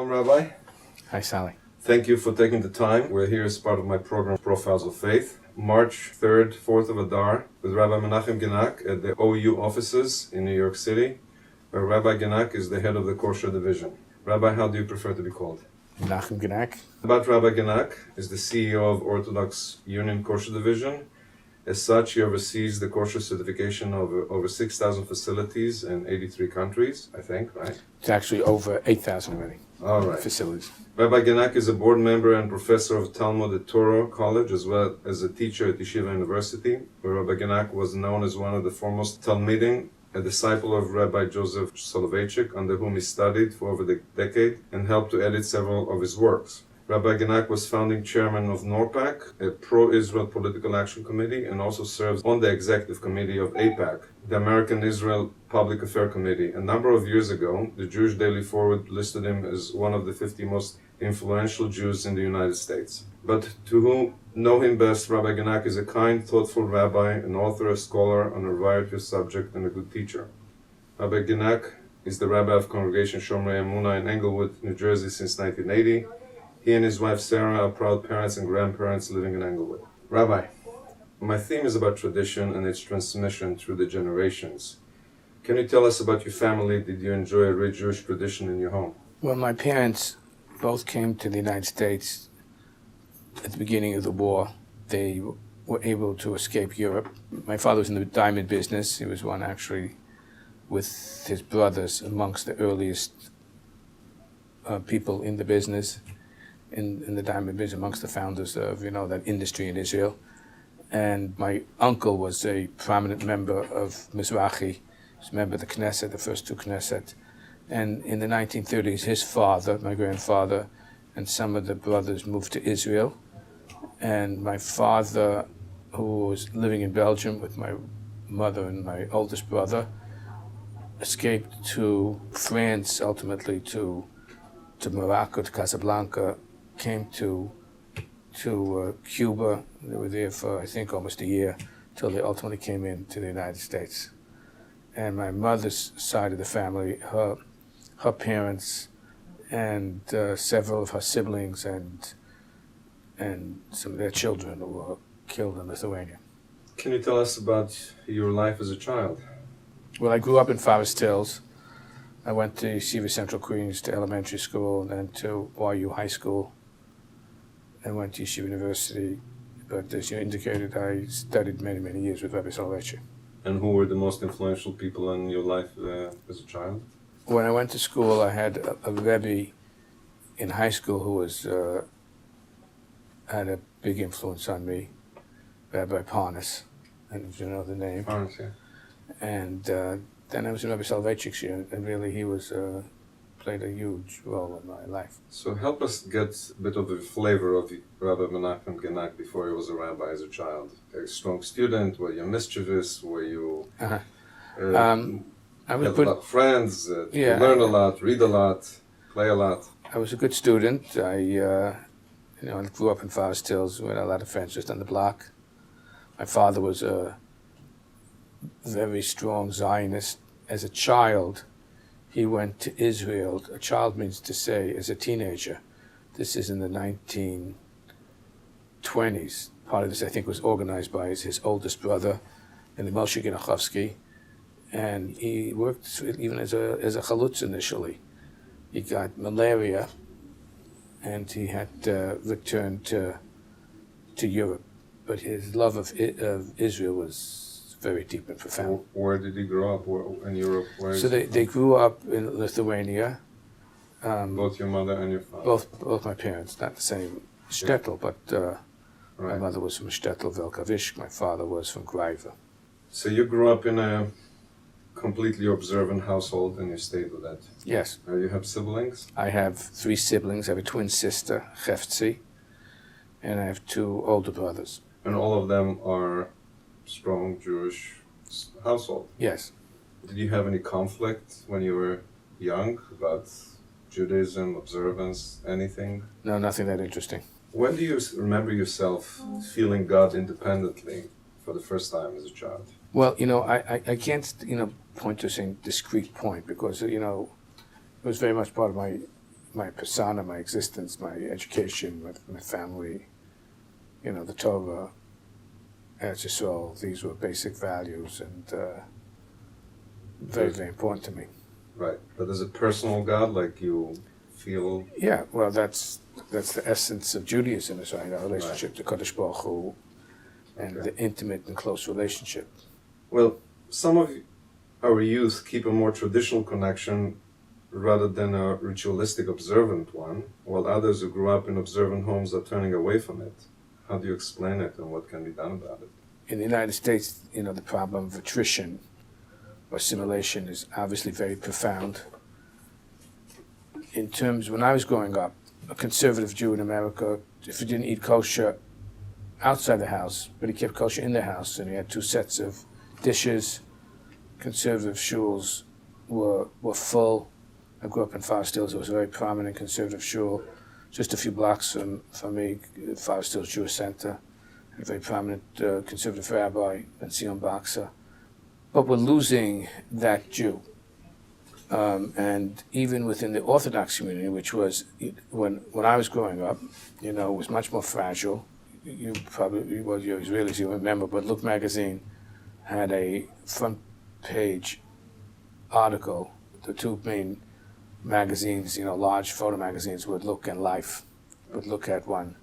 Shalom, Rabbi. Hi, Sally. Thank you for taking the time. We're here as part of my program, Profiles of Faith. March 3rd, 4th of Adar, with Rabbi Menachem Genack at the OU offices in New York City, where Rabbi Genack is the head of the Kosher division. Rabbi, how do you prefer to be called? Menachem Genack. Rabbi Genack is the CEO of Orthodox Union Kosher Division. As such, he oversees the kosher certification of over 6,000 facilities in 83 countries, I think, right? It's actually over 8,000 already. All right. Facilities. Rabbi Genack is a board member and professor of Talmud at Torah College, as well as a teacher at Yeshiva University, where Rabbi Genack was known as one of the foremost Talmidim, a disciple of Rabbi Joseph Soloveitchik, under whom he studied for over a decade and helped to edit several of his works. Rabbi Genack was founding chairman of NORPAC, a pro-Israel political action committee, and also serves on the executive committee of AIPAC, the American Israel Public Affairs Committee. A number of years ago, the Jewish Daily Forward listed him as one of the 50 most influential Jews in the United States. But to whom know him best, Rabbi Genack is a kind, thoughtful rabbi, an author, a scholar on a variety of subjects, and a good teacher. Rabbi Genack is the rabbi of Congregation Shomrei Emunah in Englewood, New Jersey since 1980. He and his wife Sarah are proud parents and grandparents living in Englewood. Rabbi, my theme is about tradition and its transmission through the generations. Can you tell us about your family? Did you enjoy a rich Jewish tradition in your home? Well, my parents both came to the United States at the beginning of the war. They were able to escape Europe. My father was in the diamond business. He was one actually with his brothers amongst the earliest people in the business. In the diamond business, amongst the founders of, that industry in Israel. And my uncle was a prominent member of Mizrahi. He was a member of the Knesset, the first two Knesset. And in the 1930s, his father, my grandfather, and some of the brothers moved to Israel. And my father, who was living in Belgium with my mother and my oldest brother, escaped to France, ultimately to Morocco, to Casablanca, came to Cuba. They were there for, I think, almost a year, till they ultimately came into the United States. And my mother's side of the family, her parents and several of her siblings and some of their children were killed in Lithuania. Can you tell us about your life as a child? Well, I grew up in Forest Hills. I went to Yeshiva Central Queens to elementary school, and then to YU High School, and went to Yeshiva University. But as you indicated, I studied many, many years with Rabbi Soloveitchik. And who were the most influential people in your life as a child? When I went to school, I had a Rebbe in high school who was had a big influence on me, Rabbi Parnas, and if you know the name. Parnas, yeah. And then I was in Rabbi Soloveitchik's year, and really he was played a huge role in my life. So help us get a bit of a flavor of Rabbi Menachem Genack before he was a rabbi as a child. A strong student? Were you mischievous? Were you I had a lot of friends? Yeah, learn a lot, read a lot, play a lot? I was a good student. I grew up in Forest Hills. We had a lot of friends just on the block. My father was a very strong Zionist. As a child, he went to Israel. A child means to say, as a teenager. This is in the 1920s. Part of this, I think, was organized by his oldest brother, and the Moshe Genachowski. And he worked even as a chalutz initially. He got malaria, and he had returned to Europe. But his love of Israel was very deep and profound. Where did he grow up? In Europe? So they grew up in Lithuania. Both your mother and your father? Both my parents, not the same shtetl, but right. My mother was from shtetl Velkavishk, my father was from Greiva. So you grew up in a completely observant household and you stayed with that? Yes. You have siblings? I have 3 siblings. I have a twin sister, Cheftzi, and I have 2 older brothers. And all of them are strong Jewish household? Yes. Did you have any conflict when you were young about Judaism, observance, anything? No, nothing that interesting. When do you remember yourself feeling God independently for the first time as a child? Well, I can't, point to a discrete point because, it was very much part of my persona, my existence, my education, my family, the Torah, Eretz Yisrael, these were basic values and very, very important to me. Right. But as a personal God, like you feel... Yeah, well, that's the essence of Judaism, is right, our relationship to Kadosh Baruch Hu, and the intimate and close relationship. Well, some of our youth keep a more traditional connection rather than a ritualistic observant one, while others who grew up in observant homes are turning away from it. How do you explain it, and what can be done about it? In the United States, the problem of attrition or assimilation is obviously very profound. In terms, when I was growing up, a conservative Jew in America, if he didn't eat kosher outside the house, but he kept kosher in the house, and he had 2 sets of dishes, conservative shuls were full. I grew up in Forest Hills. It was a very prominent conservative shul, just a few blocks from me, Forest Hills Jewish Center, a very prominent conservative rabbi, Ben Sion Boxer. But we're losing that Jew. And even within the Orthodox community, which was, when I was growing up, was much more fragile. You Israelis, you remember, but Look magazine had a front page article. The 2 main magazines, large photo magazines, would Look and Life, would look at one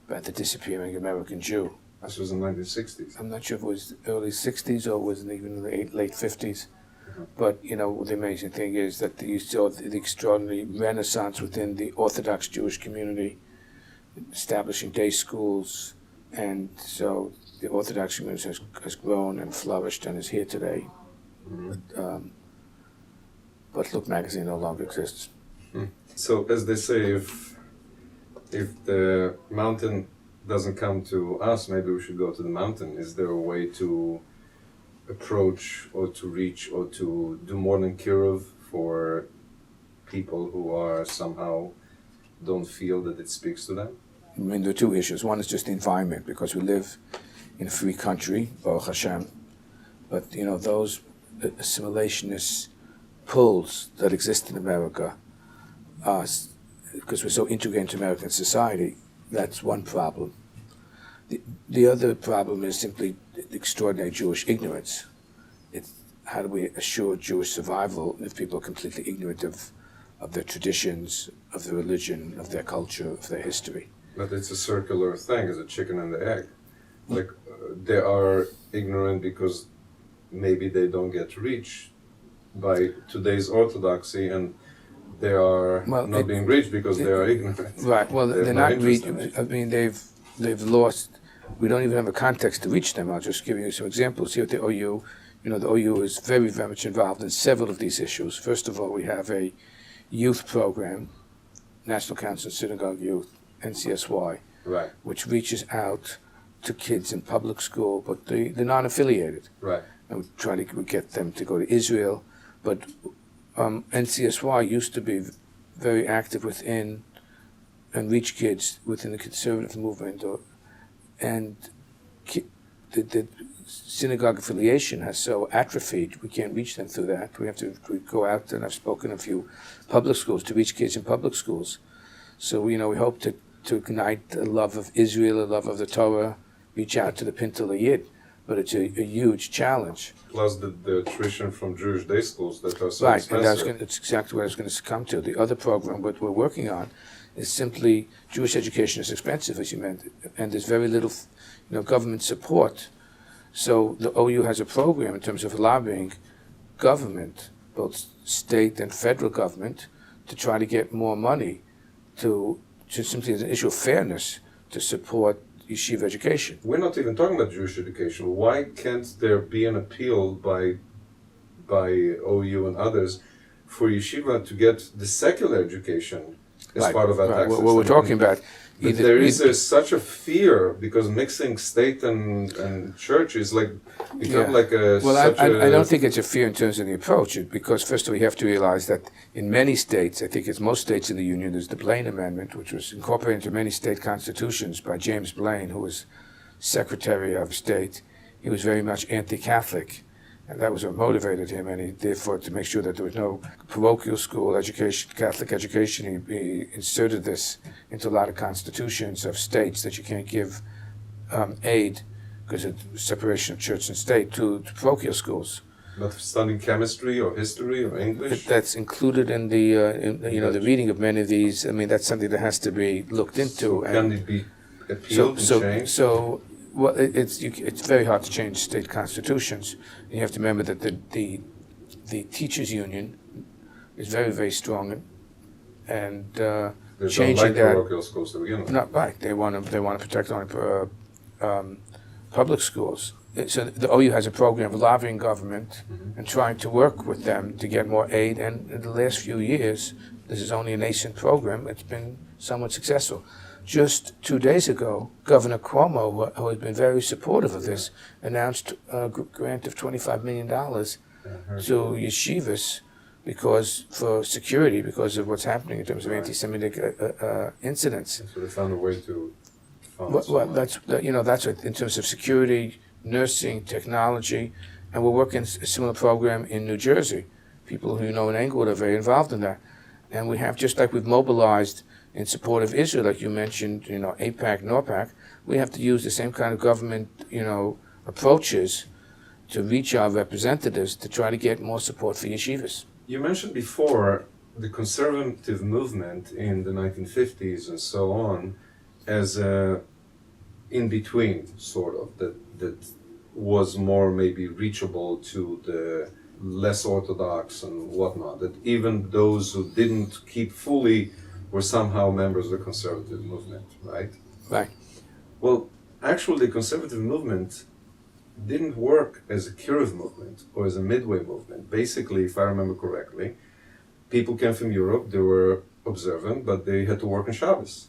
about the disappearing American Jew. This was in the 1960s. I'm not sure if it was early 60s or was it even the late 50s. But, the amazing thing is that you saw the extraordinary renaissance within the Orthodox Jewish community, establishing day schools, and so the Orthodox community has grown and flourished and is here today. But Look magazine no longer exists. So, as they say, if the mountain doesn't come to us, maybe we should go to the mountain. Is there a way to approach or to reach or to do more than kiruv for people who are somehow don't feel that it speaks to them? I mean, there are 2 issues. One is just the environment, because we live in a free country, Baruch Hashem. But, those assimilationist pulls that exist in America, because we're so integrated into American society, that's one problem. The other problem is simply the extraordinary Jewish ignorance. It's how do we assure Jewish survival if people are completely ignorant of their traditions, of their religion, of their culture, of their history? But it's a circular thing, it's a chicken and the egg. Like, they are ignorant because maybe they don't get reached by today's orthodoxy, and they are not being reached because they are ignorant. Right, well, they're not reached. I mean, they've lost. We don't even have a context to reach them. I'll just give you some examples here at the OU. The OU is very, very much involved in several of these issues. First of all, we have a youth program, National Council of Synagogue Youth, NCSY, right, which reaches out to kids in public school, but they're non-affiliated. Right. And we try to get them to go to Israel. But NCSY used to be very active within and reach kids within the conservative movement, and the synagogue affiliation has so atrophied, we can't reach them through that. We go out, and I've spoken a few public schools to reach kids in public schools. So we hope to ignite a love of Israel, a love of the Torah, reach out to the Pintel Yid, but it's a huge challenge. Plus the attrition from Jewish day schools that are so right, expensive. And that's exactly what I was going to come to. The other program, what we're working on, is simply Jewish education is expensive, as you mentioned, and there's very little, government support. So the OU has a program in terms of lobbying government, both state and federal government, to try to get more money to simply as an issue of fairness to support yeshiva education. We're not even talking about Jewish education. Why can't there be an appeal by OU and others for yeshiva to get the secular education as part of our taxes? What we're talking about. There is such a fear because mixing state and church is like become like a. Well, I don't think it's a fear in terms of the approach, because first of all, you have to realize that in many states, I think it's most states in the Union, there's the Blaine Amendment, which was incorporated into many state constitutions by James Blaine, who was Secretary of State. He was very much anti-Catholic, And that was what motivated him, and he therefore, to make sure that there was no parochial school education, Catholic education, he inserted this into a lot of constitutions of states that you can't give aid because of separation of church and state to parochial schools. Not studying chemistry or history or English? That's included in the the reading of many of these. I mean, that's something that has to be looked into. So can it be appealed and changed? So well, it's very hard to change state constitutions. You have to remember that the teachers' union is very, very strong, and They changing don't like that. parochial schools to begin with. Not right. They want to protect only public schools. So the OU has a program of lobbying government and trying to work with them to get more aid. And in the last few years, this is only a nascent program. It's been somewhat successful. Just 2 days ago, Governor Cuomo, who has been very supportive of this, announced a grant of $25 million to yeshivas for security, because of what's happening in terms of anti-Semitic incidents. So they found a way to fund Well, that's what, in terms of security, nursing, technology, and we're working a similar program in New Jersey. People who you know in Englewood are very involved in that. And we have, just like we've mobilized in support of Israel, like you mentioned, AIPAC, NORPAC, we have to use the same kind of government, approaches to reach our representatives to try to get more support for yeshivas. You mentioned before the conservative movement in the 1950s and so on as a in-between, sort of, that was more maybe reachable to the less orthodox and whatnot, that even those who didn't keep fully were somehow members of the conservative movement, right? Right. Well, actually, the conservative movement didn't work as a Kiruv movement or as a midway movement. Basically, if I remember correctly, people came from Europe, they were observant, but they had to work on Shabbos.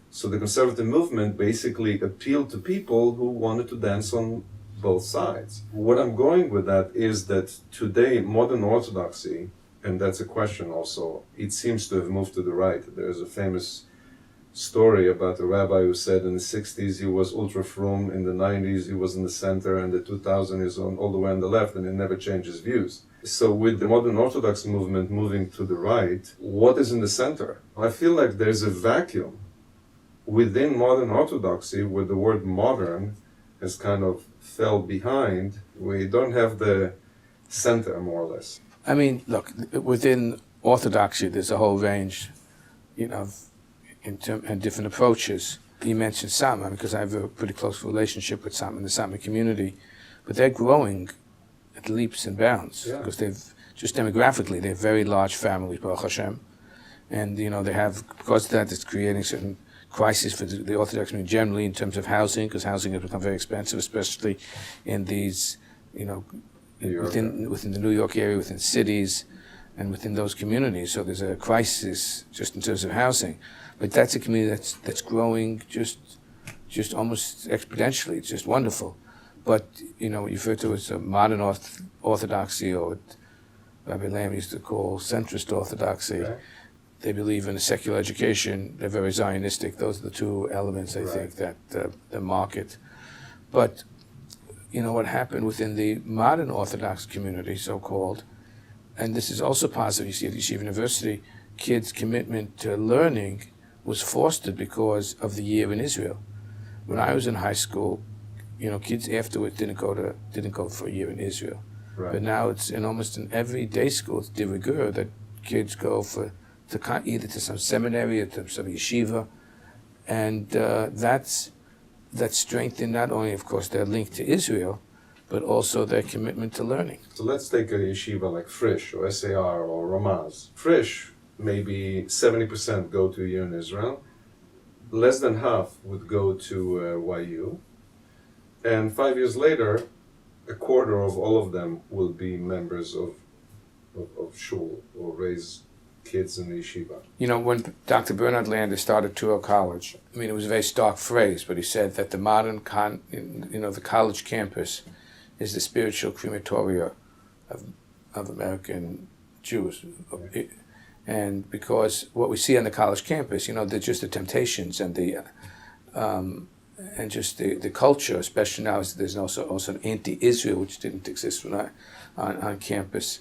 So the conservative movement basically appealed to people who wanted to dance on both sides. What I'm going with that is that today, modern Orthodoxy, and that's a question also, it seems to have moved to the right. There's a famous story about a rabbi who said in the 60s he was ultra frum, in the 90s he was in the center, and the 2000s he was all the way on the left, and he never changed his views. So with the modern Orthodox movement moving to the right, what is in the center? I feel like there's a vacuum within modern Orthodoxy where the word modern has kind of fell behind. We don't have the center, more or less. I mean, look, within Orthodoxy, there's a whole range, and different approaches. You mentioned Sama, because I have a pretty close relationship with Sama, in the Sama community, but they're growing at leaps and bounds, because they've, just demographically, they're very large families, Baruch Hashem, and they have, because of that, it's creating certain crisis for the Orthodox community generally in terms of housing, because housing has become very expensive, especially in these, within the New York area, within cities, and within those communities. So there's a crisis just in terms of housing. But that's a community that's growing just almost exponentially. It's just wonderful. But, what you refer to as a modern Orthodoxy, or what Rabbi Lamb used to call centrist Orthodoxy. Okay. They believe in a secular education. They're very Zionistic. Those are the two elements, I think, that the market. But, what happened within the modern Orthodox community, so-called, and this is also positive, you see at Yeshiva University, kids' commitment to learning was fostered because of the year in Israel. When I was in high school, kids afterwards didn't go for a year in Israel. Right. But now it's almost in every day school, it's de rigueur that kids go either to some seminary or to some yeshiva, and that's strengthened not only, of course, their link to Israel, but also their commitment to learning. So let's take a yeshiva like Frisch or SAR or Ramaz. Frisch, maybe 70% go to a year in Israel, less than half would go to YU, and 5 years later, a quarter of all of them will be members of shul or raise kids in the yeshiva. When Dr. Bernard Lander started Touro College, it was a very stark phrase, but he said that the modern, the college campus is the spiritual crematoria of American Jews. Okay. And because what we see on the college campus, they're just the temptations and the and just the culture, especially now, there's also an anti-Israel, which didn't exist on campus.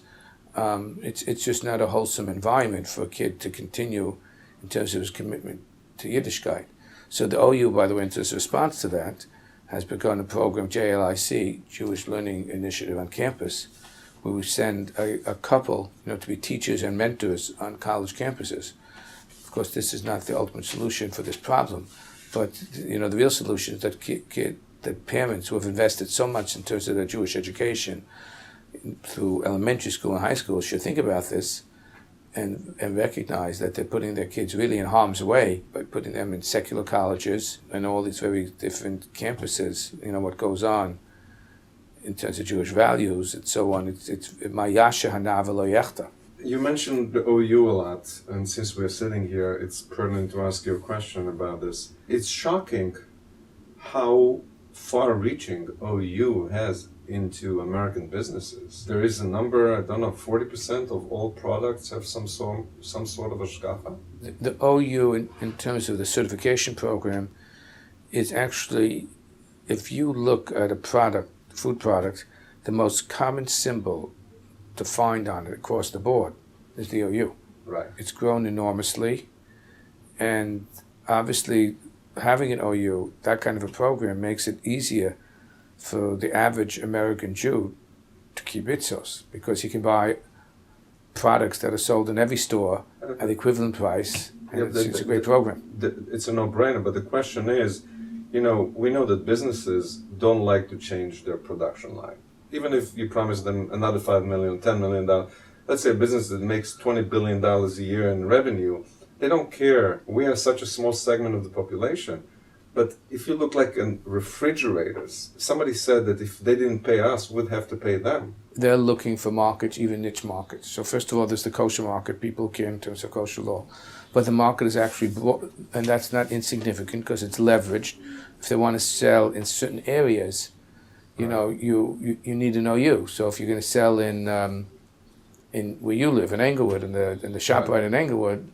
It's just not a wholesome environment for a kid to continue in terms of his commitment to Yiddishkeit. So the OU, by the way, in response to that, has begun a program, JLIC, Jewish Learning Initiative on campus, where we send a couple, to be teachers and mentors on college campuses. Of course, this is not the ultimate solution for this problem, but the real solution is that that parents who have invested so much in terms of their Jewish education through elementary school and high school should think about this and recognize that they're putting their kids really in harm's way by putting them in secular colleges and all these very different campuses, what goes on in terms of Jewish values and so on. It's Mayasha Hana V'lo Yechta. You mentioned the OU a lot, and since we're sitting here, it's pertinent to ask you a question about this. It's shocking how far-reaching OU has into American businesses. There is a number, 40% of all products have some sort of hashgacha. The OU, in terms of the certification program, is actually, if you look at a product, food product, the most common symbol to find on it across the board is the OU. Right. It's grown enormously, and obviously having an OU, that kind of a program, makes it easier for the average American Jew to keep itzos, because he can buy products that are sold in every store at the equivalent price, and it's a great program. It's a no-brainer, but the question is, we know that businesses don't like to change their production line. Even if you promise them another $5 million, $10 million, let's say a business that makes $20 billion a year in revenue, they don't care. We are such a small segment of the population. But if you look like in refrigerators, somebody said that if they didn't pay us, we'd have to pay them. They're looking for markets, even niche markets. So first of all, there's the kosher market. People care in terms of kosher law. But the market is actually, and that's not insignificant because it's leveraged. If they want to sell in certain areas, you need an OU. So if you're going to sell in where you live, in Englewood, in the shop right in Englewood,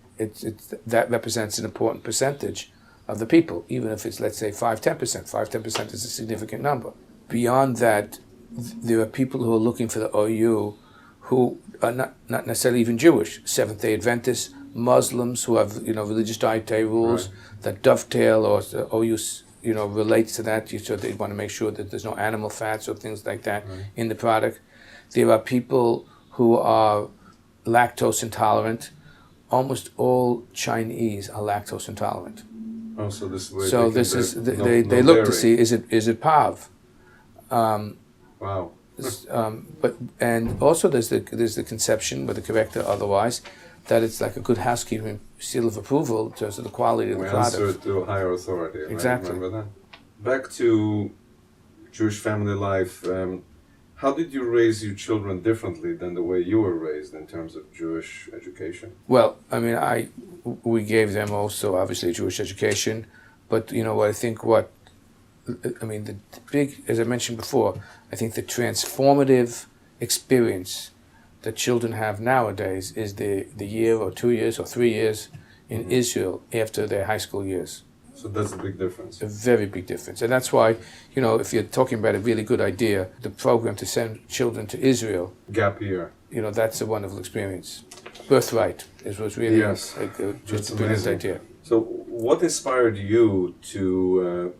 that represents an important percentage of the people, even if it's, let's say, 5-10%. 5-10% is a significant number. Beyond that, there are people who are looking for the OU who are not necessarily even Jewish. Seventh-day Adventists, Muslims who have religious dietary rules that dovetail, or the OU relates to that. So they want to make sure that there's no animal fats or things like that in the product. There are people who are lactose intolerant. Almost all Chinese are lactose intolerant. Oh, so this way. So they look to see, is it PAV? Wow. And also there's the conception, whether correct or otherwise, that it's like a good housekeeping seal of approval in terms of the quality of the product. We answer to a higher authority. Exactly. Right? Remember that? Back to Jewish family life. How did you raise your children differently than the way you were raised in terms of Jewish education? Well, we gave them also obviously Jewish education, but the big, as I mentioned before, I think the transformative experience that children have nowadays is the year or 2 years or 3 years in Israel after their high school years. So that's a big difference. A very big difference. And that's why, if you're talking about a really good idea, the program to send children to Israel. Gap year. That's a wonderful experience. Birthright was really just a brilliant idea. So what inspired you to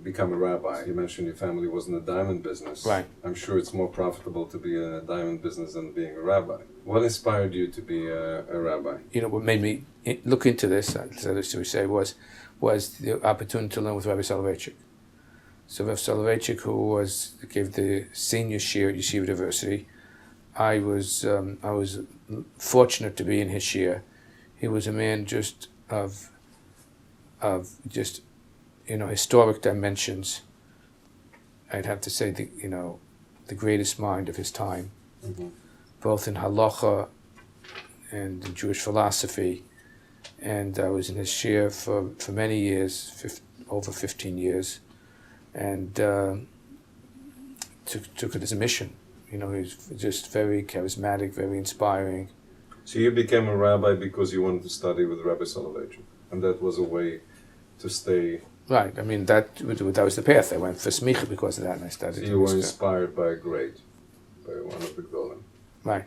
become a rabbi? You mentioned your family was in the diamond business. Right. I'm sure it's more profitable to be in a diamond business than being a rabbi. What inspired you to be a rabbi? What made me look into this, so we say, was the opportunity to learn with Rabbi Soloveitchik. So Rabbi Soloveitchik, who gave the senior shiur at Yeshiva University, I was fortunate to be in his shiur. He was a man just of historic dimensions. I'd have to say the greatest mind of his time, both in halacha and in Jewish philosophy. And I was in his shiur for many years, over 15 years, and took it as a mission. He was just very charismatic, very inspiring. So you became a rabbi because you wanted to study with Rabbi Soloveitchik, and that was a way to stay Right. I mean, that was the path. I went for smicha because of that, and I started. You were inspired by a great, by one of the Gdolim. Right.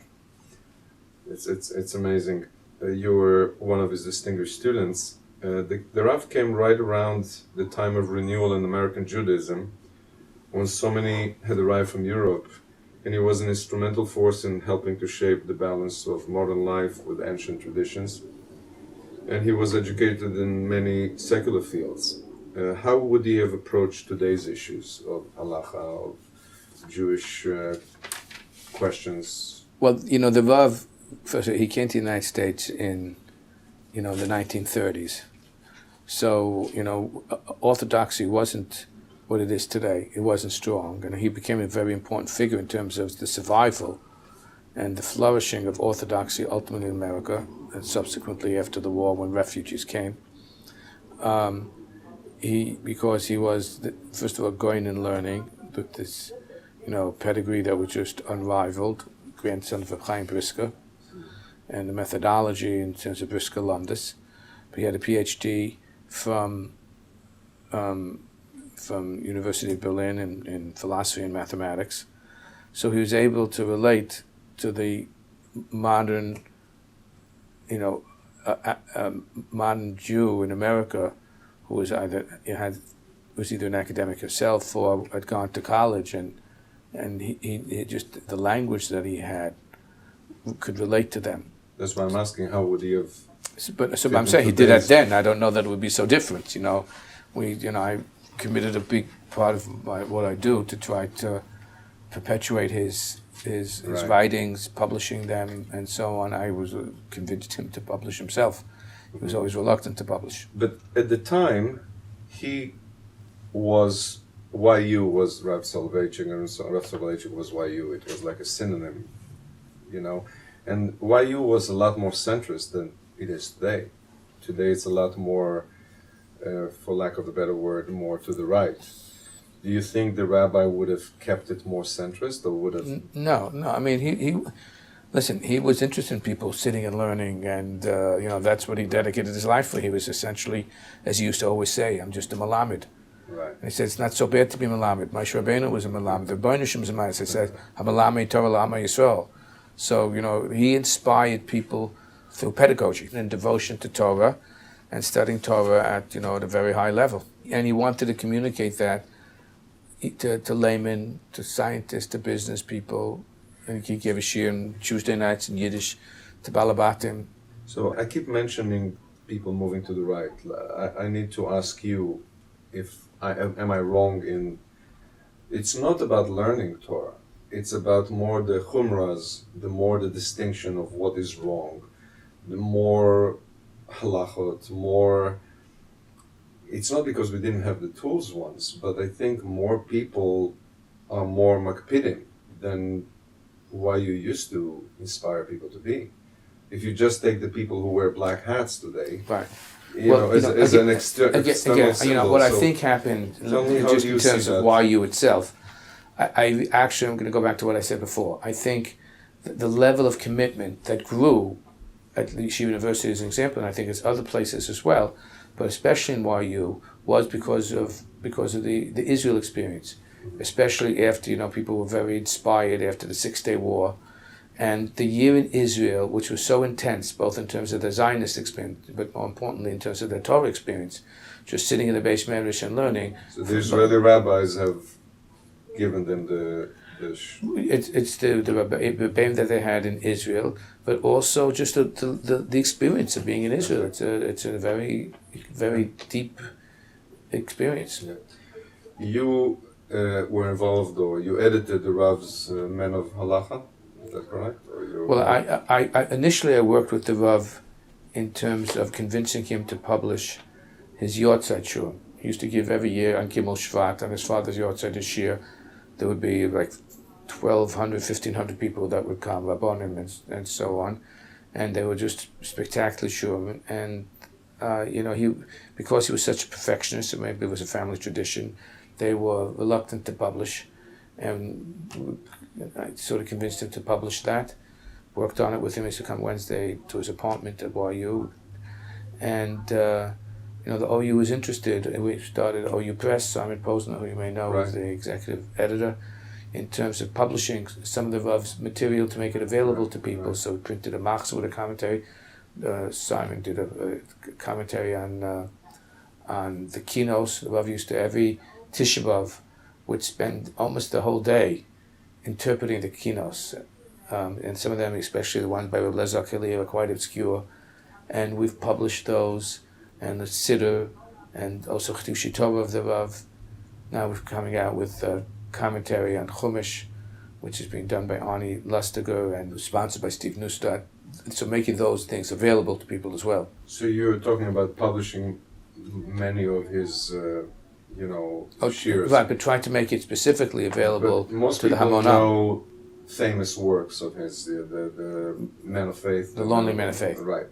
It's amazing. You were one of his distinguished students. The Rav came right around the time of renewal in American Judaism, when so many had arrived from Europe, and he was an instrumental force in helping to shape the balance of modern life with ancient traditions. And he was educated in many secular fields. How would he have approached today's issues of halacha, of Jewish questions? Well, the Rav, first he came to the United States in, the 1930s. So, Orthodoxy wasn't what it is today. It wasn't strong. And he became a very important figure in terms of the survival and the flourishing of Orthodoxy ultimately in America, and subsequently after the war when refugees came. Because he was, first of all, going and learning with this, pedigree that was just unrivaled, grandson of Chaim Brisker, and the methodology in terms of Brisker Lundis. But he had a PhD from University of Berlin in philosophy and mathematics. So he was able to relate to the modern, modern Jew in America who was either an academic himself or had gone to college, and he just the language that he had could relate to them. That's why I'm asking, how would he have? So I'm saying he did that then. I don't know that it would be so different. I committed a big part of what I do to try to perpetuate his Right. writings, publishing them, and so on. I was convinced him to publish himself. He was always reluctant to publish. But at the time, he was YU was Rav Soloveitchik, and Rav Soloveitchik was YU. It was like a synonym, And YU was a lot more centrist than it is today. Today it's a lot more, for lack of a better word, more to the right. Do you think the rabbi would have kept it more centrist, or would have? No. I mean, he was interested in people sitting and learning, and that's what he dedicated his life for. He was essentially, as he used to always say, I'm just a Melamed. Right. And he said, it's not so bad to be Melamed. Moshe Rabbeinu was a Melamed. The Rebbeinu Shem Zemayis said, HaMelamed Torah L'Am Yisrael. So, he inspired people through pedagogy and devotion to Torah and studying Torah at a very high level. And he wanted to communicate that to laymen, to scientists, to business people. And he gave a shiur on Tuesday nights in Yiddish to Balabatim. So I keep mentioning people moving to the right. I need to ask you, am I wrong in? It's not about learning Torah. It's about more the chumras, the more the distinction of what is wrong, the more halachot, more. It's not because we didn't have the tools once, but I think more people are more makpidim than why you used to inspire people to be. If you just take the people who wear black hats today, Right. as an external symbol. What I think happened, just in terms of YU itself, I actually, I'm going to go back to what I said before. I think the level of commitment that grew at Yeshiva University as an example, and I think it's other places as well, but especially in YU, was because of the Israel experience, especially after, people were very inspired after the 6-Day War. And the year in Israel, which was so intense, both in terms of the Zionist experience, but more importantly in terms of their Torah experience, just sitting in the Beis Medrash and learning. So the Israeli rabbis have given them It's the Rebbeim that they had in Israel, but also just the experience of being in Israel. It's a very, very deep experience. Yeah. You were involved, or you edited the Rav's Men of Halacha. Is that correct? Well, I initially I worked with the Rav in terms of convincing him to publish his Yortzeit Shurim. He used to give every year on Gimel Shvat, on his father's Yortzeit this year. There would be like 1,200, 1,500 people that would come, Rabbonim and so on. And they were just spectacular Shurim. And, because he was such a perfectionist, or maybe it was a family tradition, they were reluctant to publish. And I sort of convinced him to publish that. Worked on it with him. He used to come Wednesday to his apartment at YU. And the OU was interested, and we started OU Press. Simon Posner, who you may know, was Right. the executive editor, in terms of publishing some of the Rav's material to make it available to people. Right. So we printed a machzor with a commentary. Simon did a commentary on the kinos. The Rav used to, every Tisha B'Av, would spend almost the whole day interpreting the kinos. And some of them, especially the ones by Reb Lezer Kili, are quite obscure. And we've published those, and the Siddur, and also Ch'tushi Torah of the Rav. Now we're coming out with a commentary on Chumash, which is being done by Arnie Lustiger and sponsored by Steve Neustadt. So making those things available to people as well. So you're talking about publishing many of his, shirs. Right, but trying to make it specifically available But most to the people Hamonam. know famous works of his, the Man of Faith. The Lonely Man of Faith. Right.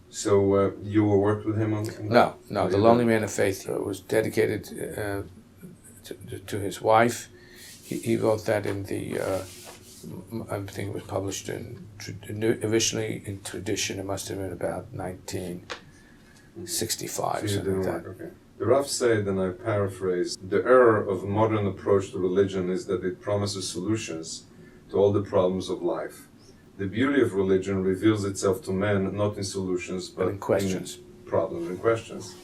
So you worked with him on that? No, Oh, The you Lonely didn't? Man of Faith was dedicated to his wife. He wrote that in the, I think it was published originally in tradition. It must have been about 1965, So you something didn't like that. work, okay. The Rav said, and I paraphrase, the error of modern approach to religion is that it promises solutions to all the problems of life. The beauty of religion reveals itself to men not in solutions, but in questions. in problems and questions.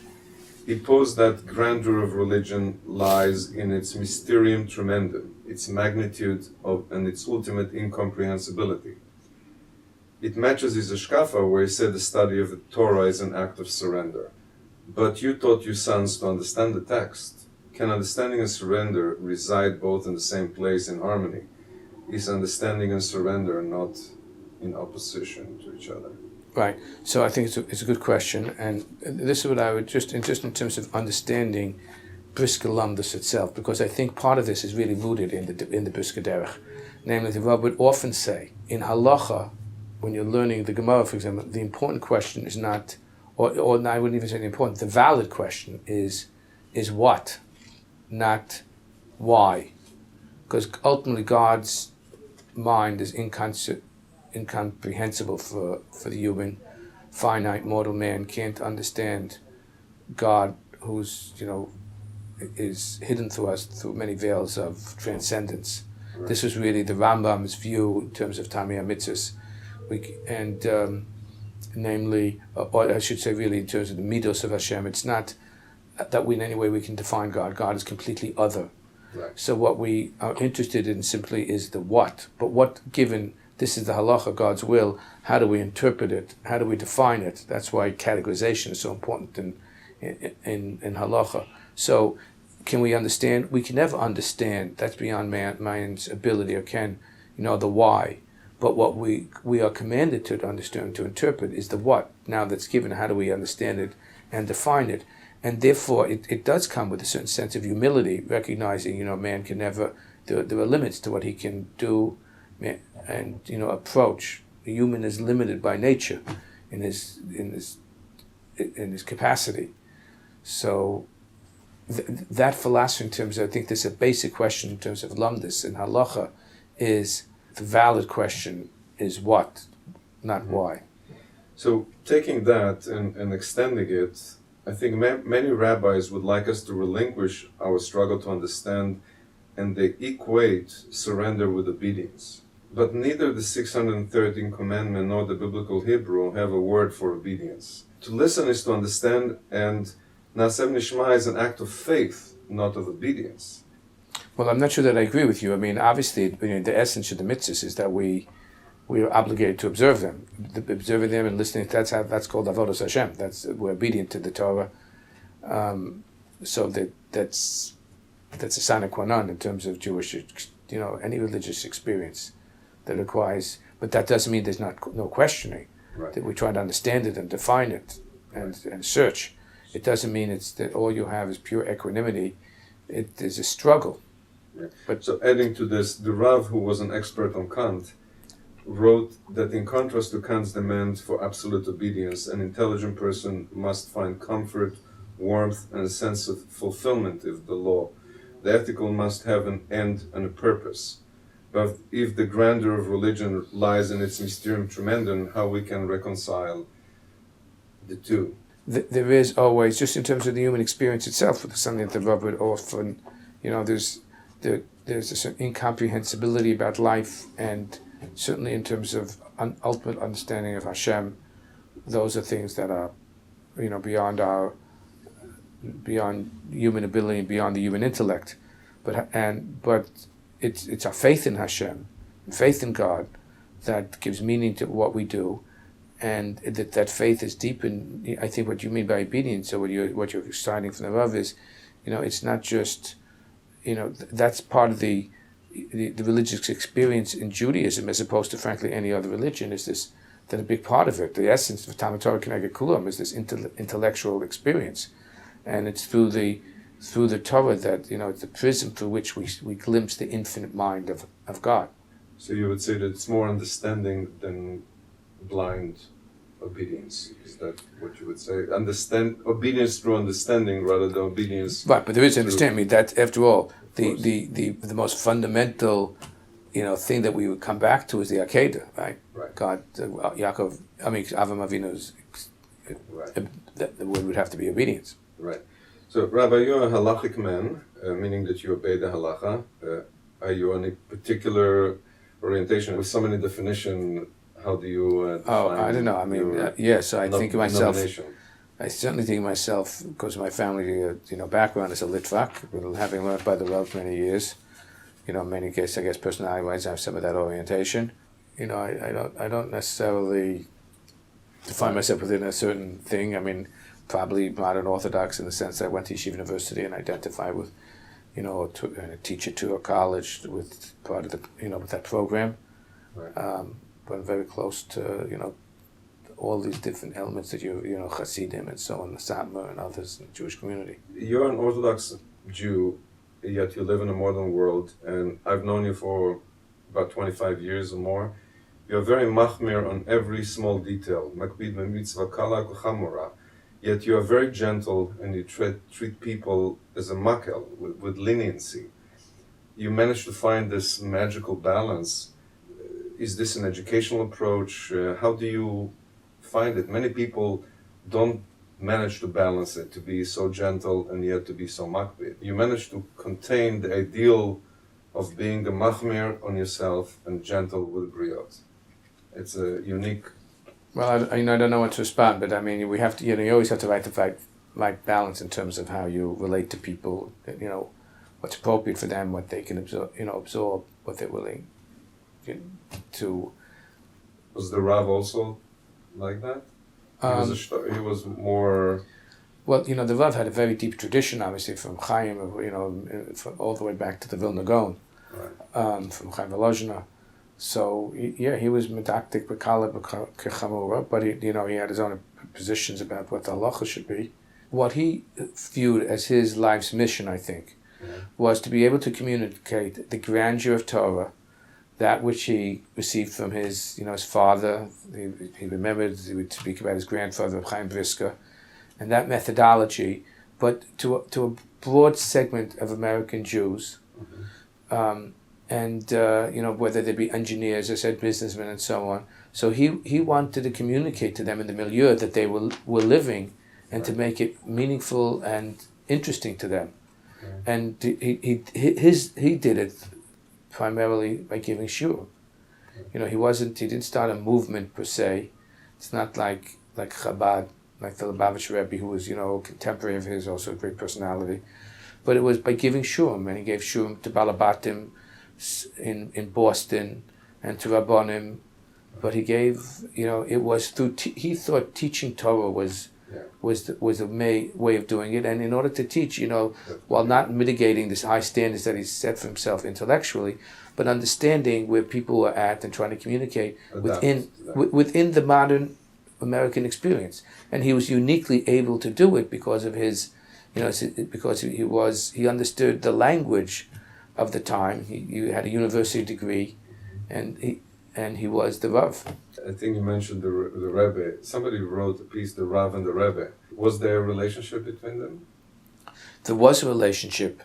He posed that grandeur of religion lies in its mysterium tremendum, its magnitude and its ultimate incomprehensibility. It matches his Ashkafa, where he said the study of the Torah is an act of surrender. But you taught your sons to understand the text. Can understanding and surrender reside both in the same place in harmony? Is understanding and surrender not in opposition to each other? Right. So I think it's a good question, and this is what I would just in terms of understanding Brisker Lumdus itself, because I think part of this is really rooted in the Brisker Derech. Namely, the Rav would often say in halacha, when you're learning the Gemara, for example, the important question is not, or I wouldn't even say the important, the valid question is what, not why, because ultimately God's mind is incomprehensible for the human. Finite mortal man can't understand God, who's is hidden to us through many veils of transcendence. Right. This was really the Rambam's view in terms of Tamei HaMitzvos, namely, or I should say, really in terms of the midos of Hashem. It's not that we in any way we can define God. God is completely other. Right. So what we are interested in simply is the what. But what, given this is the halacha, God's will, how do we interpret it? How do we define it? That's why categorization is so important in halacha. So can we understand? We can never understand. That's beyond man's ability, or can, the why. But what we are commanded to understand, to interpret, is the what. Now that's given, how do we understand it and define it? And therefore, it does come with a certain sense of humility, recognizing, man can never, there are limits to what he can do and, approach. The human is limited by nature in his capacity. So that philosophy, in terms of, I think there's a basic question in terms of lumdus and halacha, is the valid question is what, not why. So taking that and extending it, I think many rabbis would like us to relinquish our struggle to understand, and they equate surrender with obedience. But neither the 613 commandment nor the biblical Hebrew have a word for obedience. To listen is to understand, and Na'aseh Nishma is an act of faith, not of obedience. Well, I'm not sure that I agree with you. I mean, obviously, the essence of the mitzvahs is that we are obligated to observe them. Observing them and listening, that's called avodas Hashem. We're obedient to the Torah. So that's a sine qua non in terms of Jewish, any religious experience that requires. But that doesn't mean there's no questioning. Right. That we try to understand it and define it and search. It doesn't mean it's that all you have is pure equanimity. There's a struggle. Yeah. But so adding to this, the Rav, who was an expert on Kant, wrote that in contrast to Kant's demand for absolute obedience, an intelligent person must find comfort, warmth, and a sense of fulfillment in the law. The ethical must have an end and a purpose. But if the grandeur of religion lies in its mysterium tremendum, how we can reconcile the two? there is always, just in terms of the human experience itself, something that the Rav would often, there's a certain incomprehensibility about life, and certainly in terms of ultimate understanding of Hashem, those are things that are, beyond human ability and beyond the human intellect, but it's our faith in Hashem, faith in God, that gives meaning to what we do, and that faith is deep in. I think what you mean by obedience, or what you're starting from the Rav is, it's not just, that's part of the religious experience in Judaism, as opposed to frankly any other religion. Is this that a big part of it, the essence of Talmud Torah K'neged Kulam, is this intellectual experience, and it's through the Torah that it's the prism through which we glimpse the infinite mind of God. So you would say that it's more understanding than blind obedience. Is that what you would say? Obedience through understanding rather than obedience. Right, but there is understanding that after all, the most fundamental, thing that we would come back to is the Akedah, right? Right. God, Avram Avinu's. Right. The word would have to be obedience. Right. So, Rabbi, you're a halachic man, meaning that you obey the halacha. Are you on a particular orientation with so many definition? How do you define I don't know. I mean, yes, I think of myself. I certainly think of myself, because of my family, background as a Litvak, having learned by the Rav many years. Many cases, I guess, personality-wise, I have some of that orientation. I don't necessarily define myself within a certain thing. I mean, probably modern Orthodox in the sense that I went to Yeshiva University and identify with, a teacher to a college with part of the, with that program. Right. But I'm very close to, all these different elements that Hasidim and so on, the Satmar and others in the Jewish community. You're an Orthodox Jew, yet you live in a modern world, and I've known you for about 25 years or more. You're very machmir on every small detail, makbid mitzvah kala k'chamora, yet you are very gentle and you treat people as a makel, with leniency. You manage to find this magical balance. Is this an educational approach? How do you find it? Many people don't manage to balance it, to be so gentle and yet to be so makbid. You manage to contain the ideal of being the machmir on yourself and gentle with briot. It's a unique. Well, I don't know what to respond, but I mean, we have to. You always have to find the right balance in terms of how you relate to people. What's appropriate for them, what they can absorb, what they're willing to. Was the Rav also like that? He was more. Well, the Rav had a very deep tradition, obviously, from Chaim, all the way back to the Vilna Gaon, right. From Chaim Volozhiner. So he was medactic b'kala b'kechamura, but he had his own positions about what the halacha should be. What he viewed as his life's mission, I think, was to be able to communicate the grandeur of Torah, that which he received from his father. He remembered, he would speak about his grandfather, Chaim Brisker, and that methodology, but to a broad segment of American Jews. Mm-hmm. Whether they be engineers, as I said, businessmen, and so on. So he wanted to communicate to them in the milieu that they were living, and to make it meaningful and interesting to them. Okay. And he did it primarily by giving shiur. He didn't start a movement per se. It's not like Chabad, like the Lubavitch Rebbe, who was a contemporary of his, also a great personality. But it was by giving shiurim, and he gave shiurim to Balabatim in Boston and to Rabbonim, but he gave, it was through, he thought teaching Torah was a way of doing it, and in order to teach, while not mitigating this high standards that he set for himself intellectually, but understanding where people are at and trying to communicate within the modern American experience. And he was uniquely able to do it because of his, because he understood the language of the time. He had a university degree, and he was the Rav. I think you mentioned the Rebbe. Somebody wrote a piece, the Rav and the Rebbe. Was there a relationship between them? There was a relationship.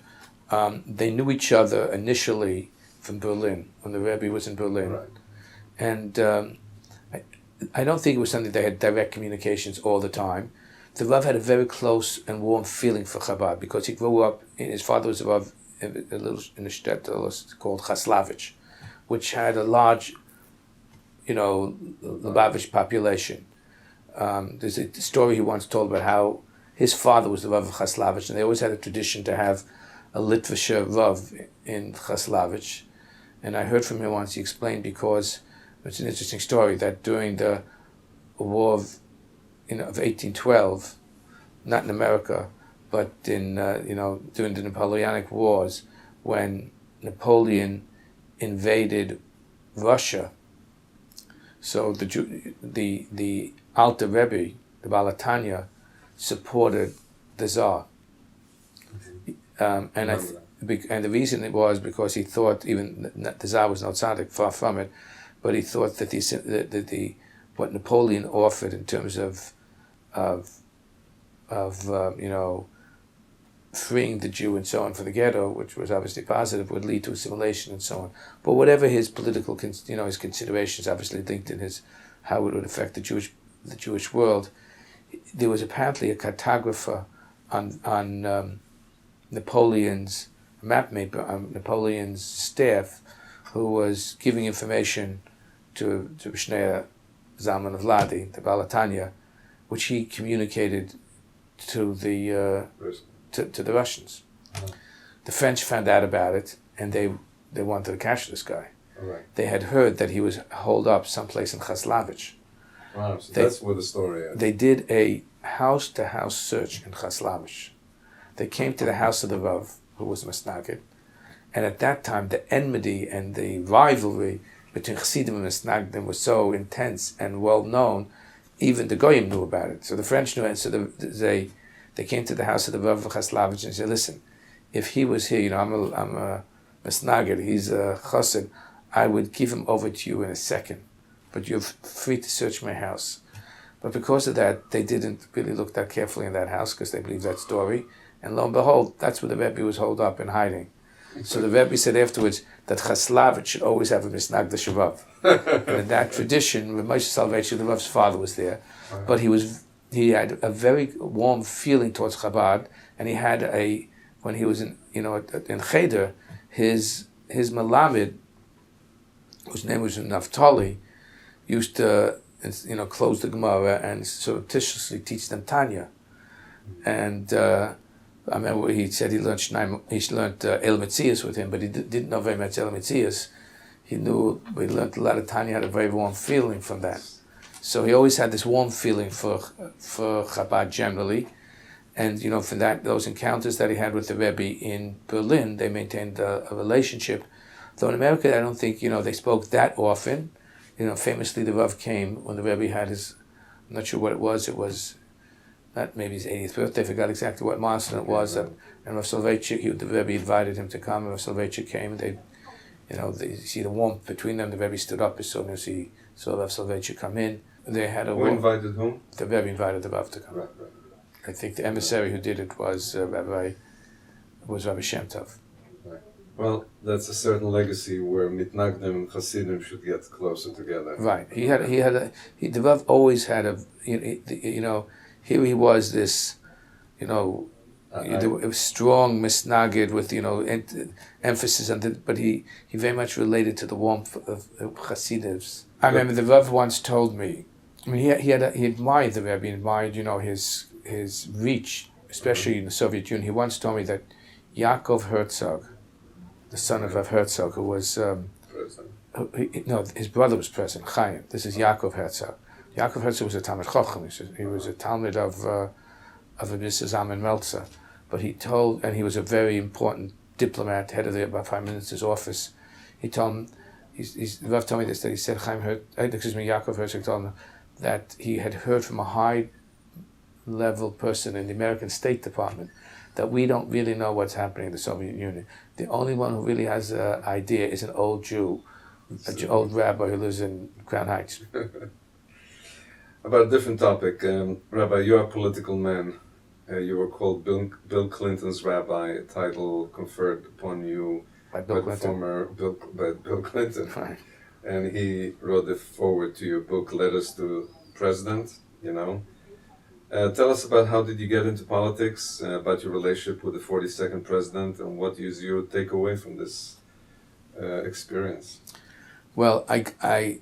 They knew each other initially from Berlin, when the Rebbe was in Berlin. Right. And I don't think it was something they had direct communications all the time, the Rav had a very close and warm feeling for Chabad because he grew up, his father was a Rav in a shtetl called Soloveitchik, which had a large, Lubavitch population. There's a story he once told about how his father was the Rav of Soloveitchik, and they always had a tradition to have a Litvischer Rav in Soloveitchik. And I heard from him once, he explained, because it's an interesting story, that during the war of 1812, not in America, but in during the Napoleonic Wars, when Napoleon invaded Russia, so the Alter Rebbe, the Baal Tanya, supported the Tsar, and the reason it was because he thought, even the Tsar was no tzaddik, far from it, but he thought that what Napoleon offered in terms of freeing the Jew and so on for the ghetto, which was obviously positive, would lead to assimilation and so on. But whatever his political, his considerations, obviously linked in how it would affect the Jewish world, there was apparently a cartographer on Napoleon's mapmaker, Napoleon's staff, who was giving information to Shneur Zalman of Ladi, the Baal Tanya, which he communicated to the Russians. Uh-huh. The French found out about it, and they wanted to catch this guy. Right. They had heard that he was holed up someplace in Chaslavich. Wow, so that's where the story is. They did a house-to-house search in Chaslavich. They came to the house of the Rav, who was Masnagid, and at that time the enmity and the rivalry between Chassidim and Masnagdim was so intense and well known, even the Goyim knew about it. So the French knew it, so they came to the house of the Rav of Chaslavich and said, listen, if he was here, I'm a Masnagid, he's a Chassid, I would give him over to you in a second, but you're free to search my house. But because of that, they didn't really look that carefully in that house because they believed that story. And lo and behold, that's where the Rebbe was holed up and hiding. So the Rebbe said afterwards that Chaslavich should always have a Misnagda Shavav. And in that tradition, Rabbi Moshe Soloveitchik, the Rav's father, was there. But he had a very warm feeling towards Chabad, and he had when he was in Cheder, his Malamed, whose name was Naftali, used to close the Gemara and surreptitiously teach them Tanya. And I remember he said he learned El Metzias with him, but he didn't know very much El Metzias. He learned a lot of Tanya, had a very warm feeling from that. So he always had this warm feeling for Chabad generally. And from those encounters that he had with the Rebbe in Berlin, they maintained a relationship. Though in America, I don't think they spoke that often. Famously the Rav came when the Rebbe had I'm not sure what it was. It was not maybe his 80th birthday. I forgot exactly what milestone it was. And Rav Soloveitchik, the Rebbe invited him to come. And Rav Soloveitchik came. They see the warmth between them. The Rebbe stood up as soon as he saw Rav Soloveitchik come in. They had Who invited whom? The Rebbe invited the Rav to come. Right. I think the emissary who did it was Rabbi Shem Tov. Right. Well, that's a certain legacy where Mitnagdim and Hasidim should get closer together. Right. The Rav always had here he was this, it was strong misnagid with emphasis on it, but he very much related to the warmth of Chassidim. I remember the Rav once told me, he admired the Rebbe, he admired his reach, especially in the Soviet Union. He once told me that Yaakov Herzog, the son of Rav Herzog, who was his brother was president, Chaim. This is Yaakov Herzog. Yaakov Herzog was a Talmid Chacham. He was a Talmid of Rabbi Zalman Meltzer, but he was a very important diplomat, head of the Prime Minister's office. He told him, Rav told me this, that he said Yaakov Herzog told him that he had heard from a high-level person in the American State Department that we don't really know what's happening in the Soviet Union. The only one who really has an idea is an old Jew, an old rabbi who lives in Crown Heights. About a different topic, Rabbi, you're a political man. You were called Bill Clinton's rabbi, a title conferred upon you by Bill Clinton. Right. And he wrote the foreword to your book, Letters to President, Tell us about how did you get into politics, about your relationship with the 42nd president, and what is your takeaway from this experience? Well, I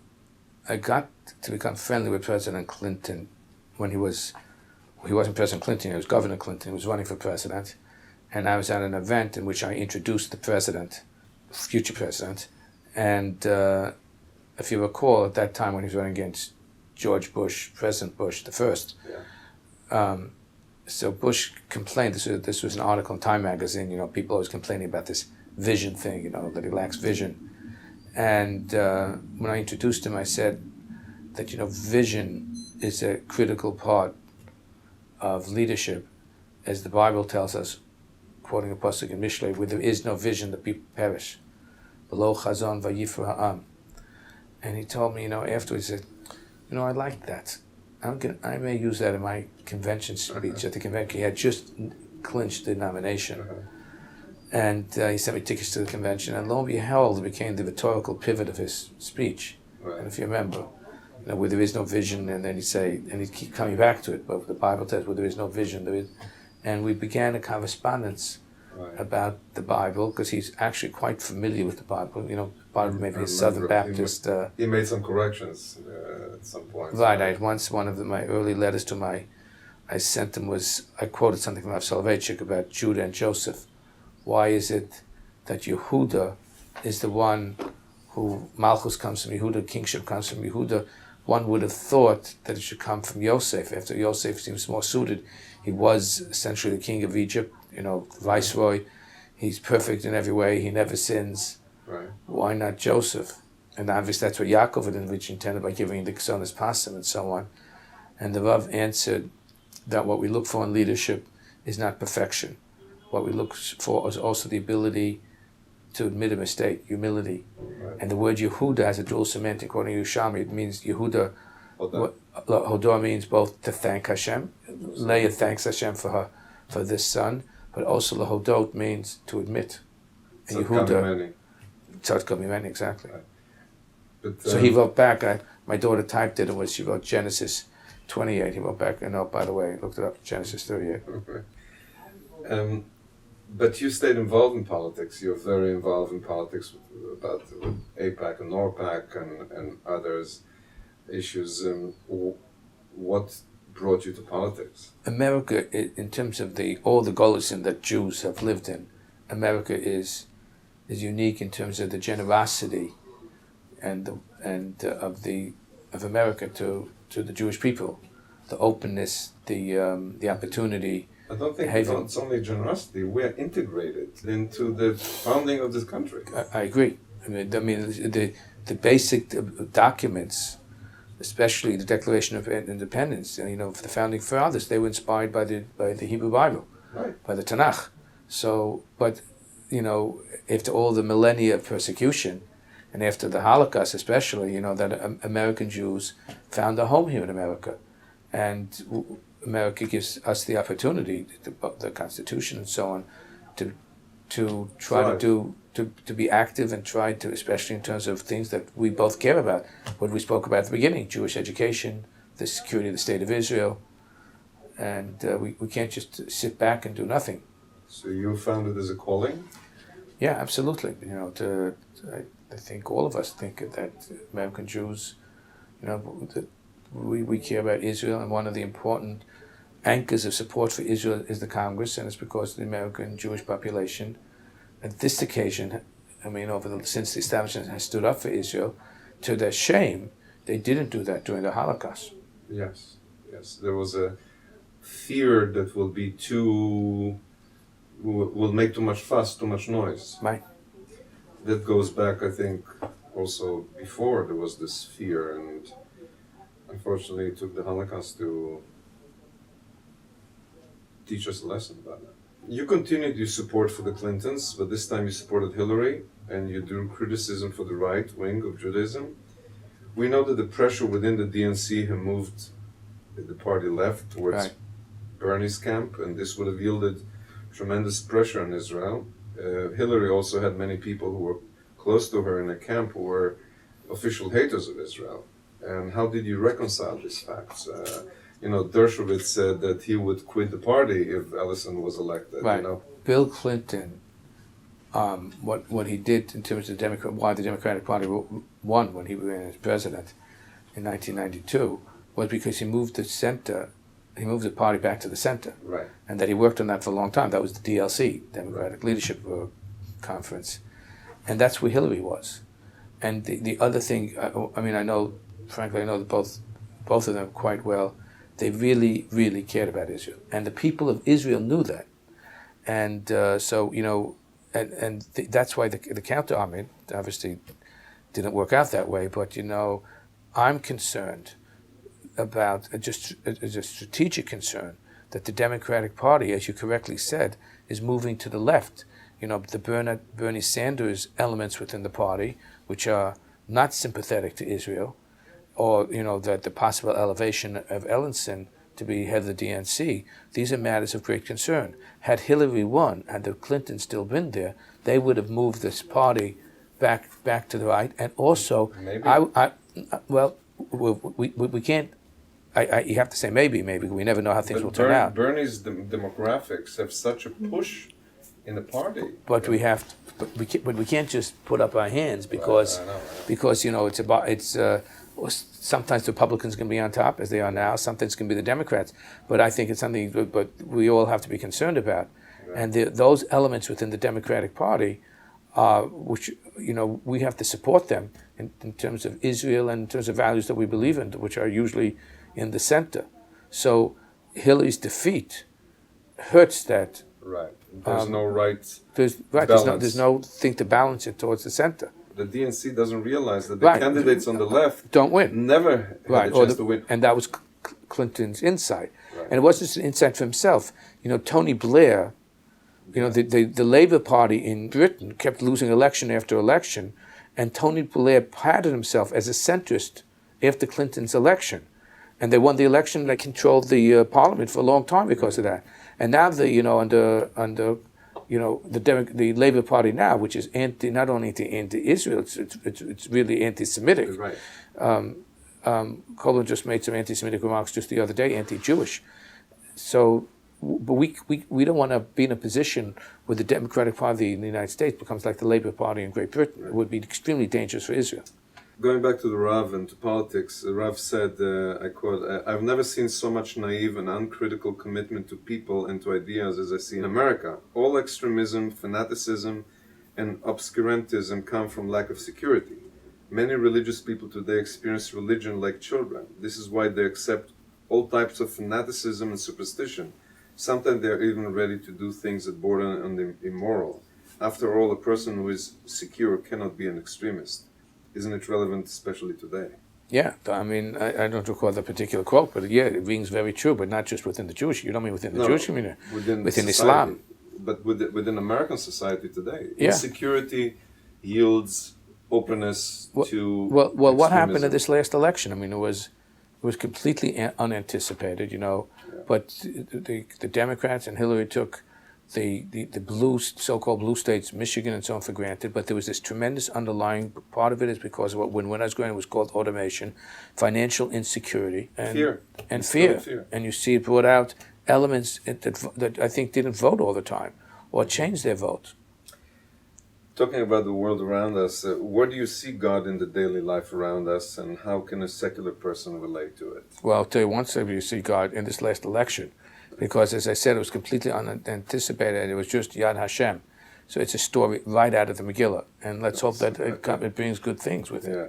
got to become friendly with President Clinton when he wasn't President Clinton, he was Governor Clinton, he was running for president. And I was at an event in which I introduced the president, future president. And if you recall, at that time when he was running against George Bush, President Bush the first, so Bush complained, this was an article in Time magazine, people always complaining about this vision thing, that he lacks vision. And when I introduced him, I said that, vision is a critical part of leadership. As the Bible tells us, quoting a pasuk in Mishlei, where there is no vision, the people perish. Below chazon vayifra ha'am. And he told me, afterwards, he said, I like that. I may use that in my convention speech at the convention. He had just clinched the nomination. And he sent me tickets to the convention, and lo and behold, it became the rhetorical pivot of his speech. Right. And if you remember, where there is no vision, and then he'd keep coming back to it, but the Bible says where there is no vision, there is. And we began a correspondence about the Bible, because he's actually quite familiar with the Bible. Part of maybe a Southern Baptist. He made some corrections at some point. Right. One of my early letters I sent him I quoted something from Soloveitchik about Judah and Joseph. Why is it that Yehuda is the one who Malchus comes from Yehuda, kingship comes from Yehuda? One would have thought that it should come from Yosef. After Yosef seems more suited, he was essentially the king of Egypt, viceroy. He's perfect in every way. He never sins. Right. Why not Joseph? And obviously that's what Yaakov had originally intended by giving the Ksonas Pasim and so on. And the Rav answered that what we look for in leadership is not perfection. What we look for is also the ability to admit a mistake, humility. Right. And the word Yehuda has a dual semantic. According to Yerushalmi, it means Yehuda. Hodor means both to thank Hashem. Leah thanks Hashem for this son, but also Lahodot means to admit. And Yehuda, Tzad Kamimeni, exactly. Right. But, so he wrote back. My daughter typed it, and she wrote Genesis 28. He wrote back, by the way, I looked it up, Genesis 38. Okay. But you stayed involved in politics. You're very involved in politics with AIPAC and NORPAC and others issues. What brought you to politics? America, in terms of all the Golicim that Jews have lived in, America is unique in terms of the generosity and of America to the Jewish people, the openness, the opportunity. I don't think it's only generosity. We are integrated into the founding of this country. I agree. I mean, the basic documents, especially the Declaration of Independence, for the founding fathers, they were inspired by the Hebrew Bible, right, by the Tanakh. So, but after all the millennia of persecution, and after the Holocaust, especially, that American Jews found a home here in America, and America gives us the opportunity, the Constitution and so on, to try to be active and try to, especially in terms of things that we both care about. What we spoke about at the beginning: Jewish education, the security of the State of Israel, and we can't just sit back and do nothing. So you found it as a calling? Yeah, absolutely. I think all of us think that American Jews, that we care about Israel, and one of the important anchors of support for Israel is the Congress, and it's because the American Jewish population, at this occasion, since the establishment has stood up for Israel, to their shame, they didn't do that during the Holocaust. Yes. There was a fear that will make too much fuss, too much noise. Right. That goes back, I think, also before there was this fear, and unfortunately it took the Holocaust to teach us a lesson about that. You continued your support for the Clintons, but this time you supported Hillary, and you drew criticism for the right wing of Judaism. We know that the pressure within the DNC had moved the party left towards Bernie's camp, and this would have yielded tremendous pressure on Israel. Hillary also had many people who were close to her in a camp who were official haters of Israel. And how did you reconcile these facts? Dershowitz said that he would quit the party if Ellison was elected. Right. Bill Clinton, what he did in terms of why the Democratic Party won when he ran as president in 1992 was because he moved the party back to the center. Right. And that he worked on that for a long time. That was the DLC, Democratic Leadership Conference. And that's where Hillary was. And the other thing, I know that both of them quite well. They really, really cared about Israel. And the people of Israel knew that. And that's why the counter-argument obviously didn't work out that way. But, I'm concerned about just a strategic concern that the Democratic Party, as you correctly said, is moving to the left. The Bernie Sanders elements within the party, which are not sympathetic to Israel, or that the possible elevation of Ellison to be head of the DNC, these are matters of great concern. Had Hillary won, had the Clintons still been there, they would have moved this party back to the right. And also, maybe. We can't. You have to say maybe. We never know how things will turn out. Bernie's demographics have such a push in the party. But we can't just put up our hands because sometimes the Republicans can be on top as they are now. Sometimes it can be the Democrats. But I think it's something. But we all have to be concerned about. Right. And those elements within the Democratic Party, which we have to support them in terms of Israel and in terms of values that we believe in, which are usually in the center. So Hillary's defeat hurts that. Right. There's no right. There's no thing to balance it towards the center. The DNC doesn't realize that the candidates on the left don't win. Never had a chance to win. And that was Clinton's insight. Right. And it wasn't just an insight for himself. Tony Blair, the Labour Party in Britain kept losing election after election, and Tony Blair patted himself as a centrist after Clinton's election. And they won the election. They controlled the parliament for a long time because of that. And now under the Labour Party now, which is not only anti-Israel, it's really anti-Semitic. Right. Colin just made some anti-Semitic remarks just the other day, anti-Jewish. So, but we don't want to be in a position where the Democratic Party in the United States becomes like the Labour Party in Great Britain. It would be extremely dangerous for Israel. Going back to the Rav and to politics, the Rav said, I quote, "I've never seen so much naive and uncritical commitment to people and to ideas as I see in America. All extremism, fanaticism, and obscurantism come from lack of security. Many religious people today experience religion like children. This is why they accept all types of fanaticism and superstition. Sometimes they are even ready to do things that border on the immoral. After all, a person who is secure cannot be an extremist." Isn't it relevant, especially today? Yeah, I don't recall that particular quote, but yeah, it rings very true, but not just within the Jewish. You don't mean within the Jewish community, within Islam. But within American society today, yeah. Insecurity yields openness to Well, what happened in this last election? It was completely unanticipated, but the Democrats and Hillary took the so-called blue states, Michigan and so on, for granted, but there was this tremendous underlying part of it is because of when I was growing, it was called automation, financial insecurity, and fear. And you see it brought out elements that I think didn't vote all the time or changed their vote. Talking about the world around us, where do you see God in the daily life around us, and how can a secular person relate to it? Well, I'll tell you one thing, you see God in this last election. Because, as I said, it was completely unanticipated. It was just Yad Hashem. So it's a story right out of the Megillah. And let's hope that it brings good things with it. Yeah.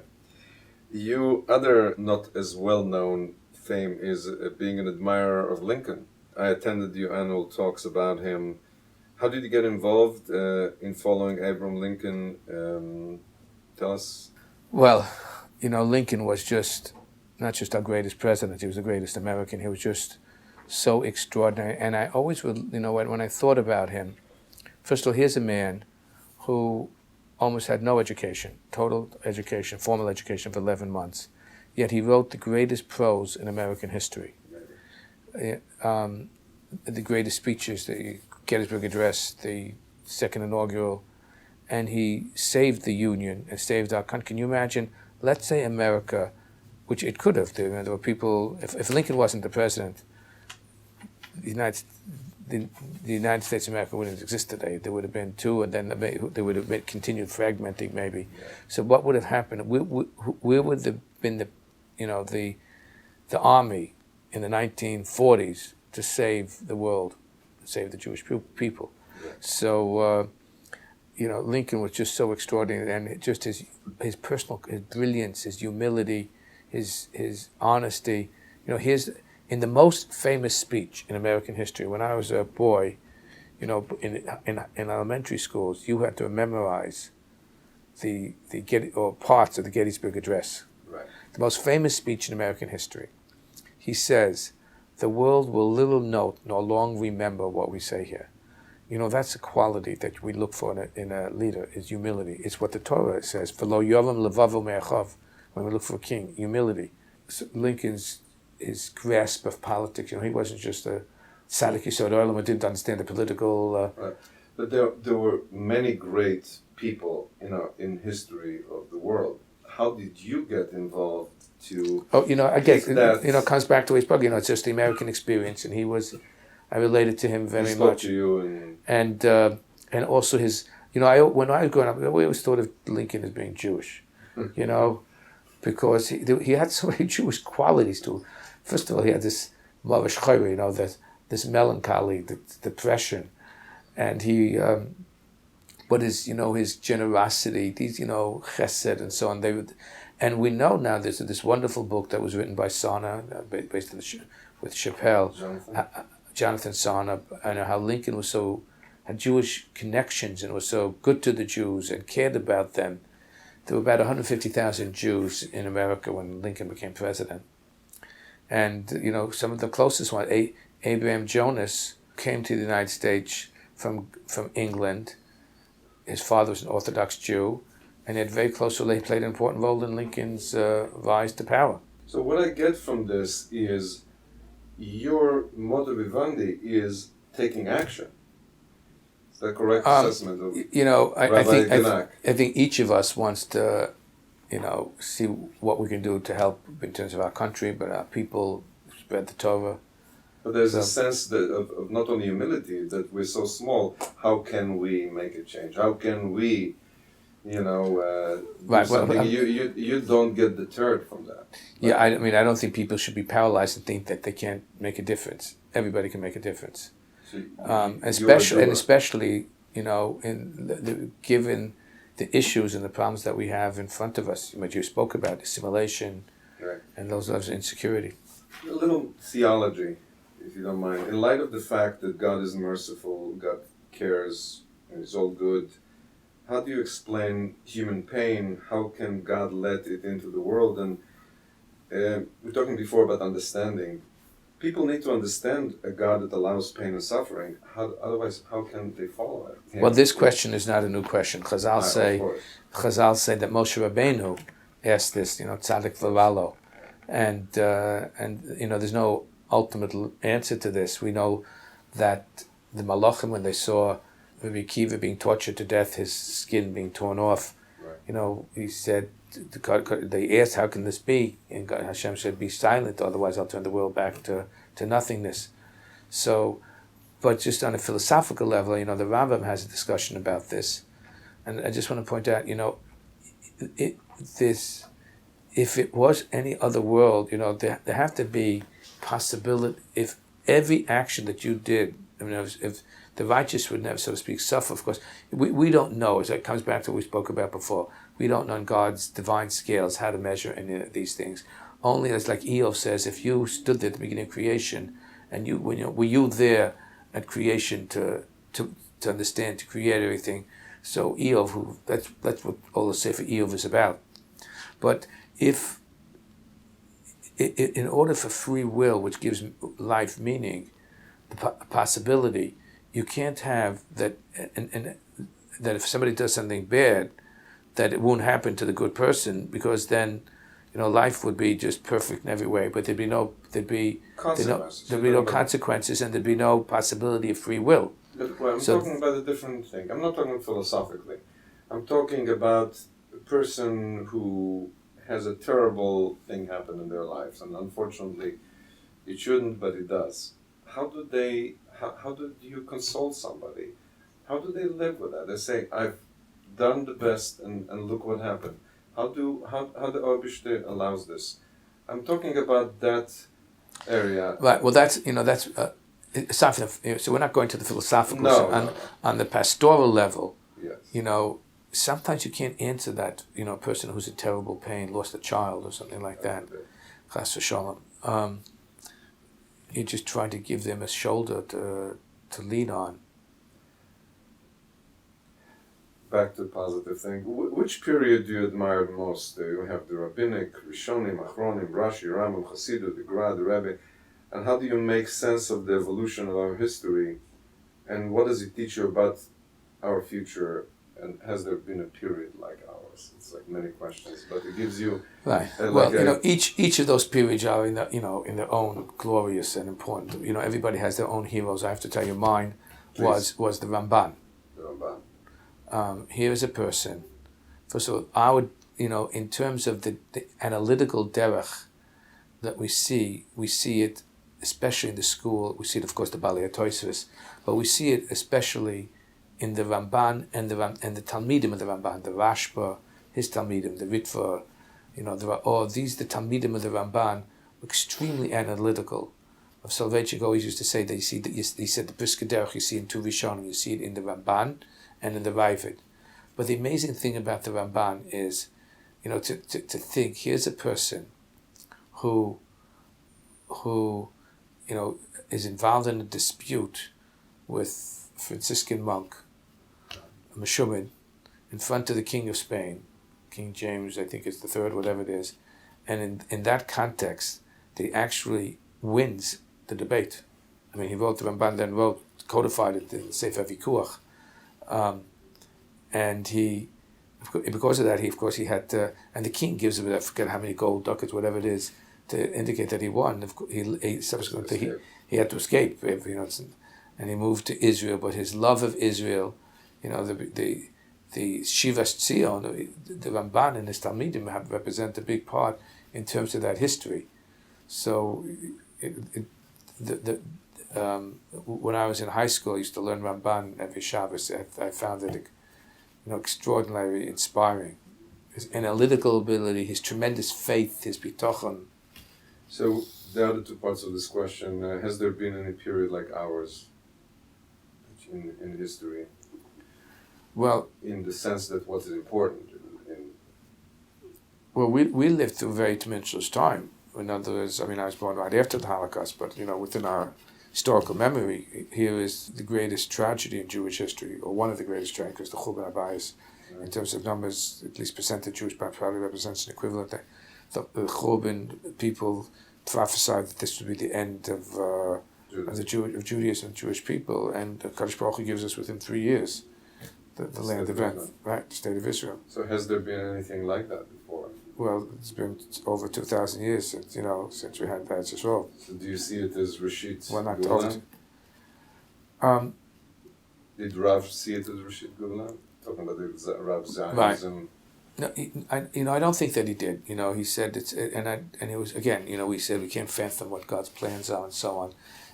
You, other not as well-known fame is being an admirer of Lincoln. I attended your annual talks about him. How did you get involved in following Abraham Lincoln? Tell us. Well, Lincoln was not just our greatest president. He was the greatest American. He was just so extraordinary. And I always would, when I thought about him, first of all, here's a man who almost had no education, total education, formal education for 11 months. Yet he wrote the greatest prose in American history. The greatest speeches, the Gettysburg Address, the second inaugural, and he saved the Union and saved our country. Can you imagine, let's say America which it could have. There were people. If Lincoln wasn't the president, the United States of America wouldn't exist today. There would have been two, and then there would have been continued fragmenting, maybe. Yeah. So what would have happened? Where would have been the army in the 1940s to save the world, save the Jewish people? Yeah. So Lincoln was just so extraordinary, and just his brilliance, his humility, his honesty. In the most famous speech in American history, when I was a boy, in elementary schools, you had to memorize parts of the Gettysburg Address. Right. The most famous speech in American history. He says, "The world will little note nor long remember what we say here." That's a quality that we look for in a leader, is humility. It's what the Torah says, "V'lo yovam levavo me'achav," when we look for a king, humility. So Lincoln's his grasp of politics, he wasn't just a tzaddik yisod olam who didn't understand the political... Right. But there were many great people, in history of the world. How did you get involved to... it comes back to his book, it's just the American experience, and I related to him very much. He spoke to you and also his, when I was growing up, I always thought of Lincoln as being Jewish, because he had so many Jewish qualities to him. First of all, he had this mavash chayre, this melancholy, the depression, and but his generosity, these, chesed and so on. And we know now there's this wonderful book that was written by Sana, based on with Chappelle, Jonathan Sana, and how Lincoln had Jewish connections and was so good to the Jews and cared about them. There were about 150,000 Jews in America when Lincoln became president. And, some of the closest ones, Abraham Jonas came to the United States from England. His father was an Orthodox Jew, and he had very close relations, played an important role in Lincoln's rise to power. So what I get from this is your modus vivendi is taking action. Is that correct assessment of Rabbi Genack? I think each of us wants to, see what we can do to help in terms of our country, but our people, spread the Torah. But there's a sense of not only humility, that we're so small, how can we make a change? How can we, do something? Well, you don't get deterred from that. Yeah, I don't think people should be paralyzed and think that they can't make a difference. Everybody can make a difference. Especially, given the issues and the problems that we have in front of us, what you spoke about, assimilation, right, and those levels of insecurity. A little theology, if you don't mind. In light of the fact that God is merciful, God cares, and is all good, how do you explain human pain? How can God let it into the world? And we're talking before about understanding. People need to understand a God that allows pain and suffering. Otherwise, how can they follow it? Well, this question is not a new question. Chazal say that Moshe Rabbeinu asked this, tzaddik v'valo. And there's no ultimate answer to this. We know that the Malachim, when they saw Rabbi Akiva being tortured to death, his skin being torn off, right, he said, they asked, how can this be? And Hashem said, be silent, otherwise I'll turn the world back to nothingness. So, but just on a philosophical level, the Rambam has a discussion about this. And I just want to point out, if it was any other world, there have to be possibility, if every action that you did, if the righteous would never, so to speak, suffer, of course, we don't know, as it comes back to what we spoke about before, we don't know in God's divine scales how to measure any of these things. Only, as like Eov says, if you stood there at the beginning of creation, and were you there at creation to understand, to create everything? So Eov, that's what all the Sefer Eov is about. But if, in order for free will, which gives life meaning, the possibility, you can't have that, and that if somebody does something bad, that it won't happen to the good person, because then, life would be just perfect in every way, but there'd be no consequences, and there'd be no possibility of free will. Well, I'm talking about a different thing. I'm not talking philosophically. I'm talking about a person who has a terrible thing happen in their lives, and unfortunately, it shouldn't, but it does. How do you console somebody? How do they live with that? They say, I've done the best, and look what happened. How the Orbishter allows this? I'm talking about that area. Right. Well, that's aside from so we're not going to the philosophical. No. On the pastoral level. Yes. Sometimes you can't answer that. A person who's in terrible pain, lost a child or something like that. Chas v'shalom. You just try to give them a shoulder to lean on. Back to the positive thing. Which period do you admire the most? You have the Rabbinic, Rishonim, Achronim, Rashi, Rambam, Chassidut, the Gra, the Rebbe. And how do you make sense of the evolution of our history? And what does it teach you about our future? And has there been a period like ours? It's like many questions, but it gives you right. Each of those periods are in their own glorious and important. Everybody has their own heroes. I have to tell you, mine was the Ramban. The Ramban. Here is a person. First of all, I would, in terms of the analytical derech that we see it especially in the school. We see it, of course, the Balei HaTosfos, but we see it especially in the Ramban and the Talmidim of the Ramban, the Rashba, his Talmidim, the Ritva. There are all these. The Talmidim of the Ramban were extremely analytical. Of Soloveitchik always used to say that he said the Brisker Derech you see in two Rishonim, you see it in the Ramban and in the Ravid. But the amazing thing about the Ramban is, to think, here's a person who is involved in a dispute with a Franciscan monk, a Meshuggah, in front of the King of Spain, King James, I think is the third, whatever it is, and in that context, they actually wins the debate. I mean, he wrote the Ramban, then codified it in Sefer Vikuach, and he, because of that, he had to, and the king gives him, I forget how many gold ducats, whatever it is, to indicate that he won. He subsequently he had to escape, and he moved to Israel. But his love of Israel, the Shivas Tzion, the Ramban and his Talmidim represent a big part in terms of that history. So, when I was in high school, I used to learn Ramban every Shabbos. I found it, extraordinarily inspiring. His analytical ability, his tremendous faith, his bitachon. So, the other two parts of this question: has there been any period like ours in history? Well, in the sense that what is important. Well, we lived through a very tumultuous time. In other words, I was born right after the Holocaust, but within our historical memory, here is the greatest tragedy in Jewish history, or one of the greatest tragedies, the Churban Abayis. Right. In terms of numbers, at least percentage Jewish probably represents an equivalent. The Churban people prophesied that this would be the end of Judaism and Jewish people, and Kadosh Baruch Hu gives us within 3 years the land of Israel, right, the state of Israel. So has there been anything like that before? Well, it's been over 2,000 years since we had that as well. So do you see it as Rashid not Gulan? Did Rav see it as Rashid Gulan? Talking about the Rav Zionism. Right. No, I don't think that he did. He said it's, and it was, again, we said we can't fathom what God's plans are and so on.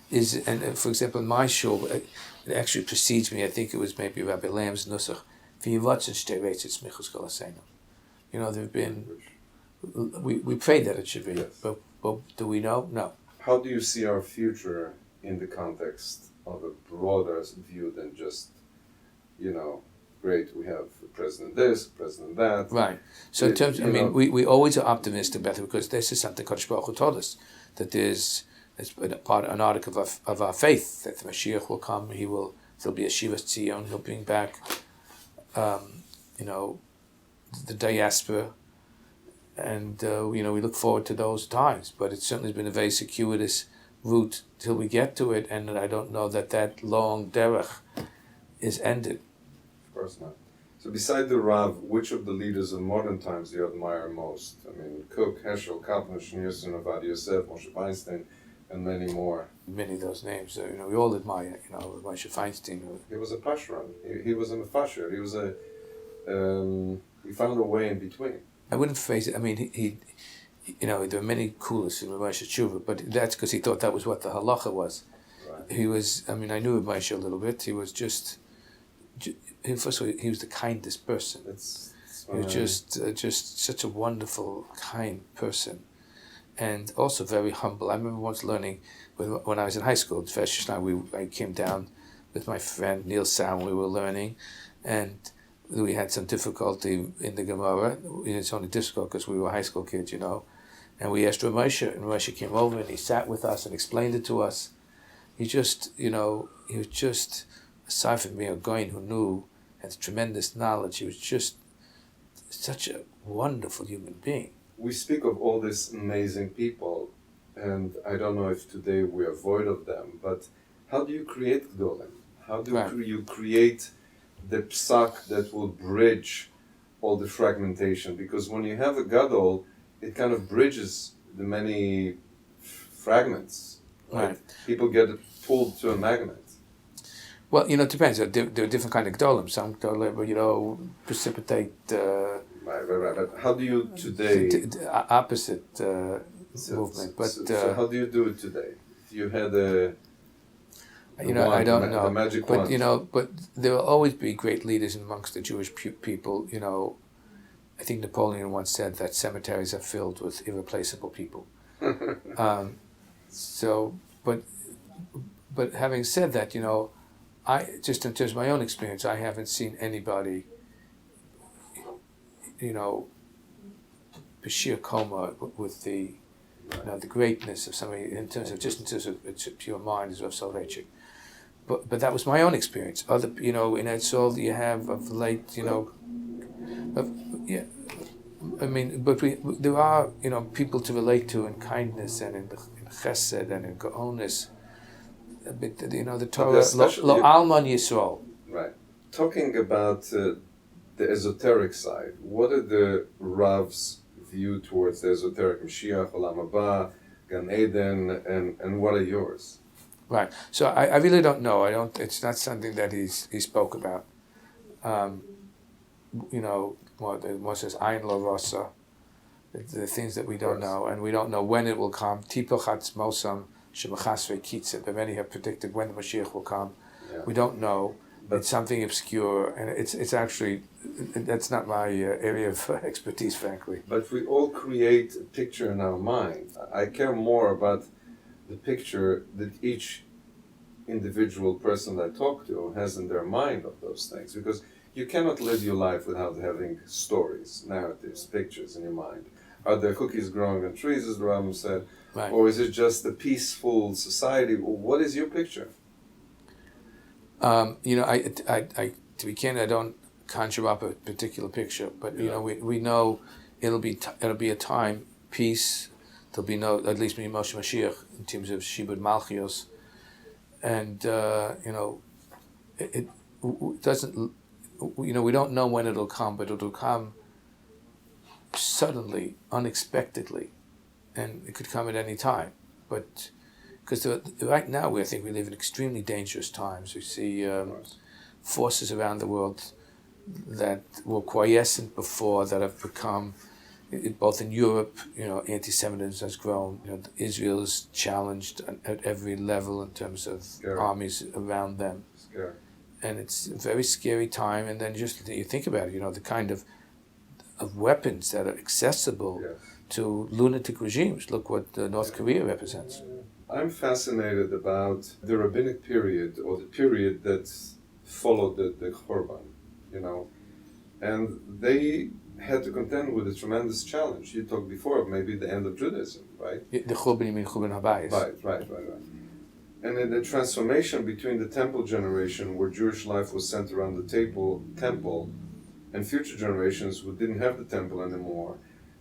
For example, in my shul, it actually precedes me. I think it was maybe Rabbi Lamb's nusach. There've been. We prayed that it should be, yes. but do we know? No. How do you see our future in the context of a broader view than just, great, we have President this, President that. Right. So in terms, we always are optimistic about it because this is something Kadosh Baruch Hu told us, that there's an article of our faith, that the Mashiach will come, there'll be a Shivas Tzion, he'll bring back, the diaspora, and we look forward to those times. But it's certainly been a very circuitous route till we get to it, and I don't know that long derech is ended. Of course not. So beside the Rav, which of the leaders of modern times do you admire most? Kook, Heschel, Kaplan, Schneerson, Avad Yosef, Moshe Feinstein, and many more. Many of those names, we all admire. Moshe Feinstein. He was a Pashran. He was a Mefasher. He was he found a way in between. I wouldn't phrase it. I mean, he there are many kulas in Rav Moshe Tshuva, but that's because he thought that was what the halacha was. Right. He was. I mean, I knew Rav Moshe a little bit. He was just. First of all, he was the kindest person. He was just such a wonderful, kind person, and also very humble. I remember once learning when I was in high school at Feshishnah, I came down with my friend Neil Sound. We were learning, and we had some difficulty in the Gemara. It's only difficult because we were high school kids, And we asked Rav Moshe, and Rav Moshe came over and he sat with us and explained it to us. He just, he was just, aside from being a guy who knew, had tremendous knowledge, he was just such a wonderful human being. We speak of all these amazing people, and I don't know if today we are void of them, but how do you create Gdolim? How do you create the psak that will bridge all the fragmentation? Because when you have a gadol, it kind of bridges the many fragments. Right? People get pulled to a magnet. Well, it depends. There are different kind of gdolim. Some gdolim, precipitate. Right. But how do you today? Opposite movement. But so how do you do it today? If you had a I don't know. The magic but wand. But there will always be great leaders amongst the Jewish people. I think Napoleon once said that cemeteries are filled with irreplaceable people. But having said that, I just in terms of my own experience, I haven't seen anybody, b'shir koma with the greatness of somebody in terms of its pure mind is of Soloveitchik. But that was my own experience. Other, in Ed Sol you have of late, but there are, people to relate to in kindness and in chesed and in gaonis. But the Torah, lo alman Yisrael. Right. Talking about the esoteric side, what are the Rav's view towards the esoteric? Mashiach, Olam Haba, Gan Eden, and what are yours? Right. So I really don't know. It's not something that he spoke about. What says Ayin Lo Rasa, the things that we don't know, and we don't know when it will come. Tipachatz Mosam Shemachasvei Kitzah. But many have predicted when the Mashiach will come. Yeah. We don't know. But it's something obscure, and it's actually that's not my area of expertise, frankly. But we all create a picture in our mind. I care more about the picture that each individual person I talk to has in their mind of those things, because you cannot live your life without having stories, narratives, pictures in your mind. Are there cookies growing on trees, as the Rambam said, right. Or is it just a peaceful society? What is your picture? I to be candid, I don't conjure up a particular picture, but we know it'll be a time, peace. There'll be no, at least Moshe Mashiach in terms of Shibud Malchios, and it doesn't. We don't know when it'll come, but it'll come suddenly, unexpectedly, and it could come at any time. But because right now I think we live in extremely dangerous times. We see forces around the world that were quiescent before that have become. Both in Europe, anti-Semitism has grown. Israel is challenged at every level in terms of armies around them, and it's a very scary time. And then just you think about it, the kind of weapons that are accessible to lunatic regimes. Look what North Korea represents. I'm fascinated about the rabbinic period, or the period that followed the Churban, and they had to contend with a tremendous challenge. You talked before of maybe the end of Judaism, right? The Churban, you mean Churban Habayis. Right. And in the transformation between the temple generation, where Jewish life was centered around the temple, and future generations who didn't have the temple anymore,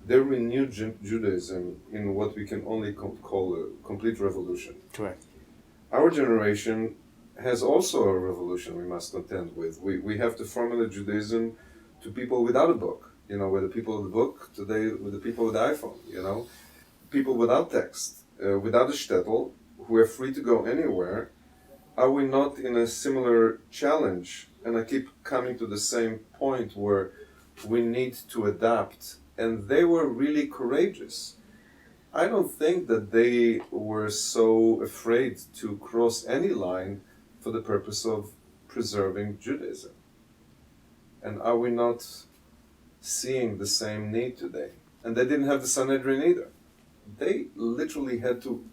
they renewed Judaism in what we can only call a complete revolution. Correct. Our generation has also a revolution we must contend with. We have to formulate Judaism to people without a book. With the people of the book, today with the people with the iPhone, people without text, without a shtetl, who are free to go anywhere. Are we not in a similar challenge? And I keep coming to the same point where we need to adapt and they were really courageous. I don't think that they were so afraid to cross any line for the purpose of preserving Judaism. And are we not seeing the same need today? And they didn't have the Sanhedrin either. They literally had to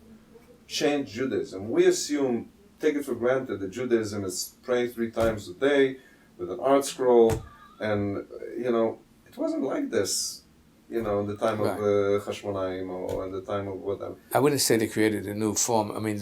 change Judaism. We assume, take it for granted, that Judaism is praying 3 times a day with an art scroll, and it wasn't like this, in the time of Hashmonaim or in the time of whatever. I wouldn't say they created a new form. I mean,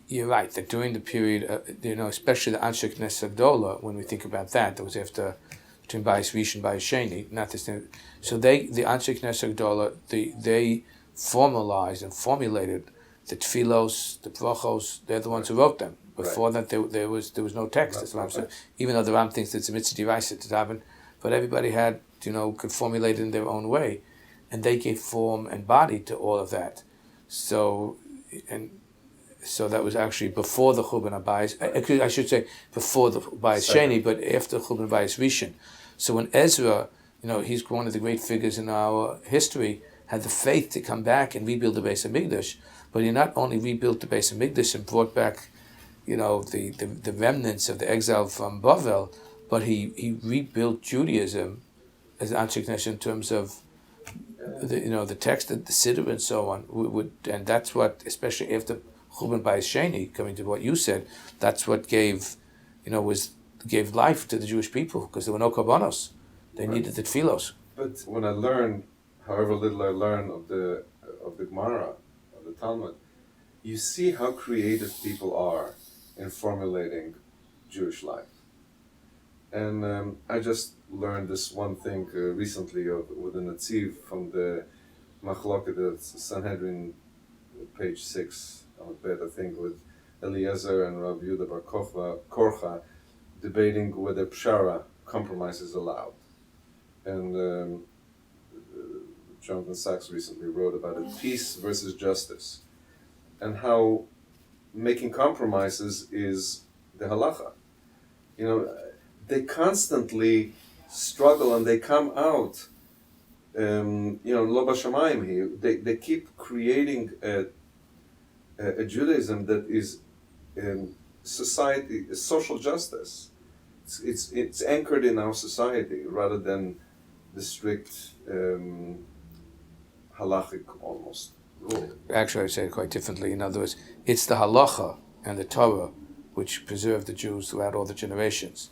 you're right, that during the period, especially the Anshe Knesset Gdola, when we think about that was after, between Bayis Rishon and Bayis Sheni, not this thing. So the Anshe Knesset Gdola, they formalized and formulated the tefillos, the brachos. They're the ones who wrote them. Before that, there was no text. That's what I'm saying. Even though the Ram thinks it's a mitzvah deraisa to daven, but everybody had, could formulate it in their own way, and they gave form and body to all of that. So that was actually before the Churban HaBayis. I should say before the Bayis Sheni, but after Churban Bayis Rishon. So when Ezra, he's one of the great figures in our history, had the faith to come back and rebuild the Beis HaMikdash, but he not only rebuilt the Beis HaMikdash and brought back, the remnants of the exile from Bavel, but he rebuilt Judaism as Anshe Knesset in terms of the text, the Siddur and so on. And that's what, especially after Churban Bayis Sheni, coming to what you said, that's what gave life to the Jewish people, because there were no korbanos. They needed the tefillos. But when I learned, however little I learned of the Gemara, of the Talmud, you see how creative people are in formulating Jewish life. And I just learned this one thing recently with the Netziv from the Machloket, the Sanhedrin, page 6, I think, with Eliezer and Rabbi Yehuda Bar Korcha debating whether Pshara, compromise, is allowed. And Jonathan Sachs recently wrote about it, peace versus justice, and how making compromises is the halacha. They constantly struggle and they come out, lo b'shamayim here. They keep creating a Judaism that is society, social justice. It's anchored in our society rather than the strict halachic almost rule. Actually, I'd say it quite differently. In other words, it's the halacha and the Torah which preserved the Jews throughout all the generations.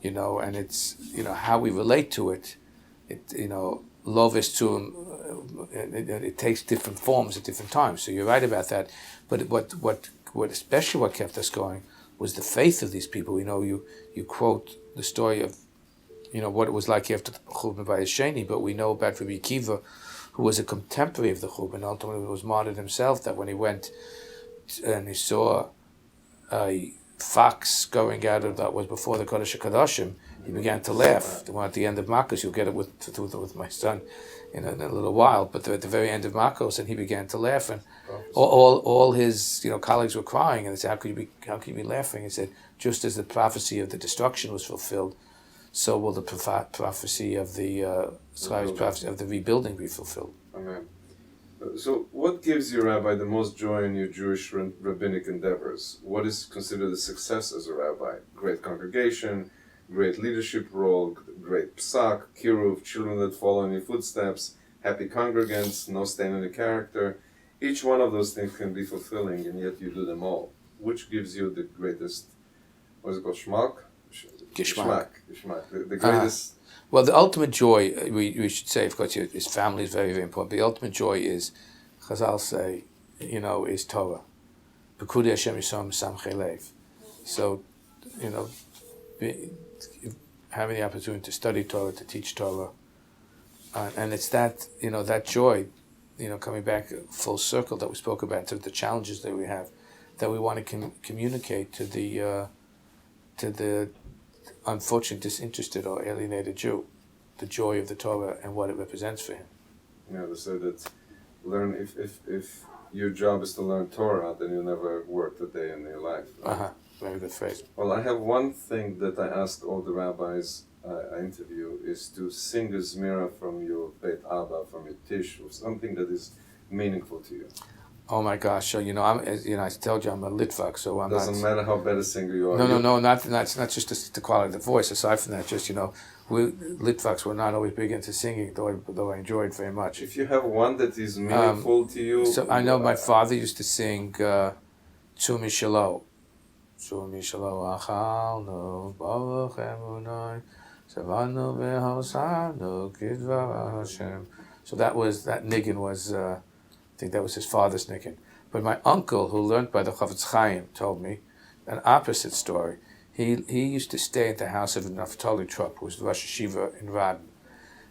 And it's, how we relate to it. Lovis to it takes different forms at different times. So you're right about that. But what especially what kept us going was the faith of these people. You quote the story of, what it was like after the Churban Bayis Sheni, but we know about Rabbi Akiva, who was a contemporary of the Churban, ultimately was martyred himself, that when he went and he saw a fox going out of that was before the Kodesh HaKadoshim, he began to laugh. The one at the end of Makos, you'll get it with my son in a little while, but at the very end of Makos, and he began to laugh, and all his colleagues were crying, and they said, how could you be laughing? He said, just as the prophecy of the destruction was fulfilled, so will the prophecy of the prophecy of the rebuilding be fulfilled. Amen. So, what gives you, Rabbi, the most joy in your Jewish rabbinic endeavors? What is considered a success as a rabbi? Great congregation, great leadership role, great psak, kiruv, children that follow in your footsteps, happy congregants, no stain on your character. Each one of those things can be fulfilling, and yet you do them all. Which gives you the greatest, what is it called, shmak? Geschmack. The greatest... Well, the ultimate joy, we should say, of course, his family is very, very important. The ultimate joy is, Chazal say, is Torah. B'kudei Hashem Yisrael Mesamchei Lev. So, having the opportunity to study Torah, to teach Torah, and it's that, that joy, coming back full circle that we spoke about, to the challenges that we have, that we want to communicate to the unfortunate, disinterested or alienated Jew, the joy of the Torah and what it represents for him. Yeah, they say that if your job is to learn Torah, then you'll never work a day in your life. Right? Very good phrase. Well, I have one thing that I asked all the rabbis I interview is to sing a Zmira from your Beit Abba, from your Tish, or something that is meaningful to you. Oh my gosh! So I told you I'm a Litvak, so I'm Doesn't not. matter how bad a singer you are. No, not it's not just the quality of the voice. Aside from that, just we Litvaks were not always big into singing, though I enjoyed very much. If you have one that is meaningful to you, So I know my father used to sing "Tzumi Shalo." Tzumi Shalo achalnu baruch emunai savanu v'hosanu kidvar Hashem. So that niggin was. I think that was his father's niggin. But my uncle, who learned by the Chofetz Chaim, told me an opposite story. He used to stay at the house of Naftali Trupp, who was the Rosh Yeshiva in Radin.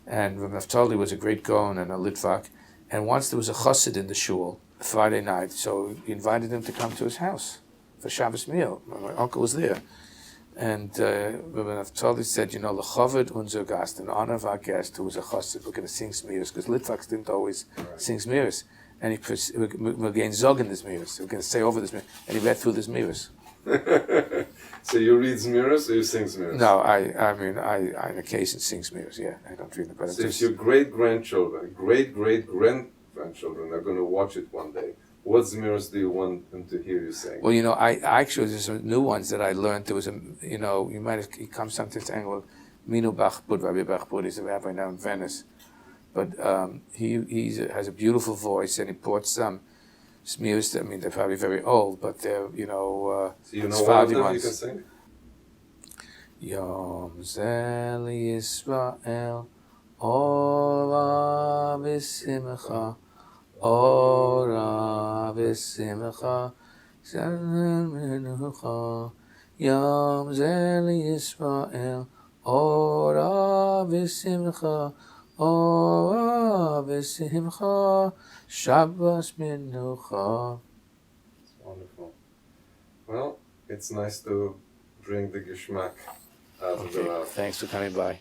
And Naftali was a great Gaon and a Litvak. And once there was a chassid in the shul, Friday night, so he invited him to come to his house for Shabbos meal. My uncle was there. And Rabbi Naftali said, L'chaved unser Gast, in honor of our guest, who was a chassid, we're going to sing Zmiros, because Litvaks didn't always sing Zmiros. And we're going to zog in the Zmiros. We're going to say over the Zmiros. And he read through the Zmiros. So you read Zmiros or you sing Zmiros? No, I on occasion sing Zmiros, yeah. I don't read them. But so if your great-grandchildren are going to watch it one day, what Zmiros do you want them to hear you sing? Well, I actually, there's some new ones that I learned. There was you might have, he comes sometimes saying, well, Minu Bachbud, Rabbi Bachbud, he's a rabbi now in Venice. But he has a beautiful voice, and he brought some Zmiros. I mean, they're probably very old, but they're, so you know one of them ones. you can sing? Yom Zeli Yisrael, Ora v'simcha, Ora v'simcha, Zelen menucha. Yom Zeli Yisrael, Ora v'simcha, Ora v'simcha, Shabbos menucha. It's wonderful. Well, it's nice to bring the geschmack out of the mouth. Thanks for coming by.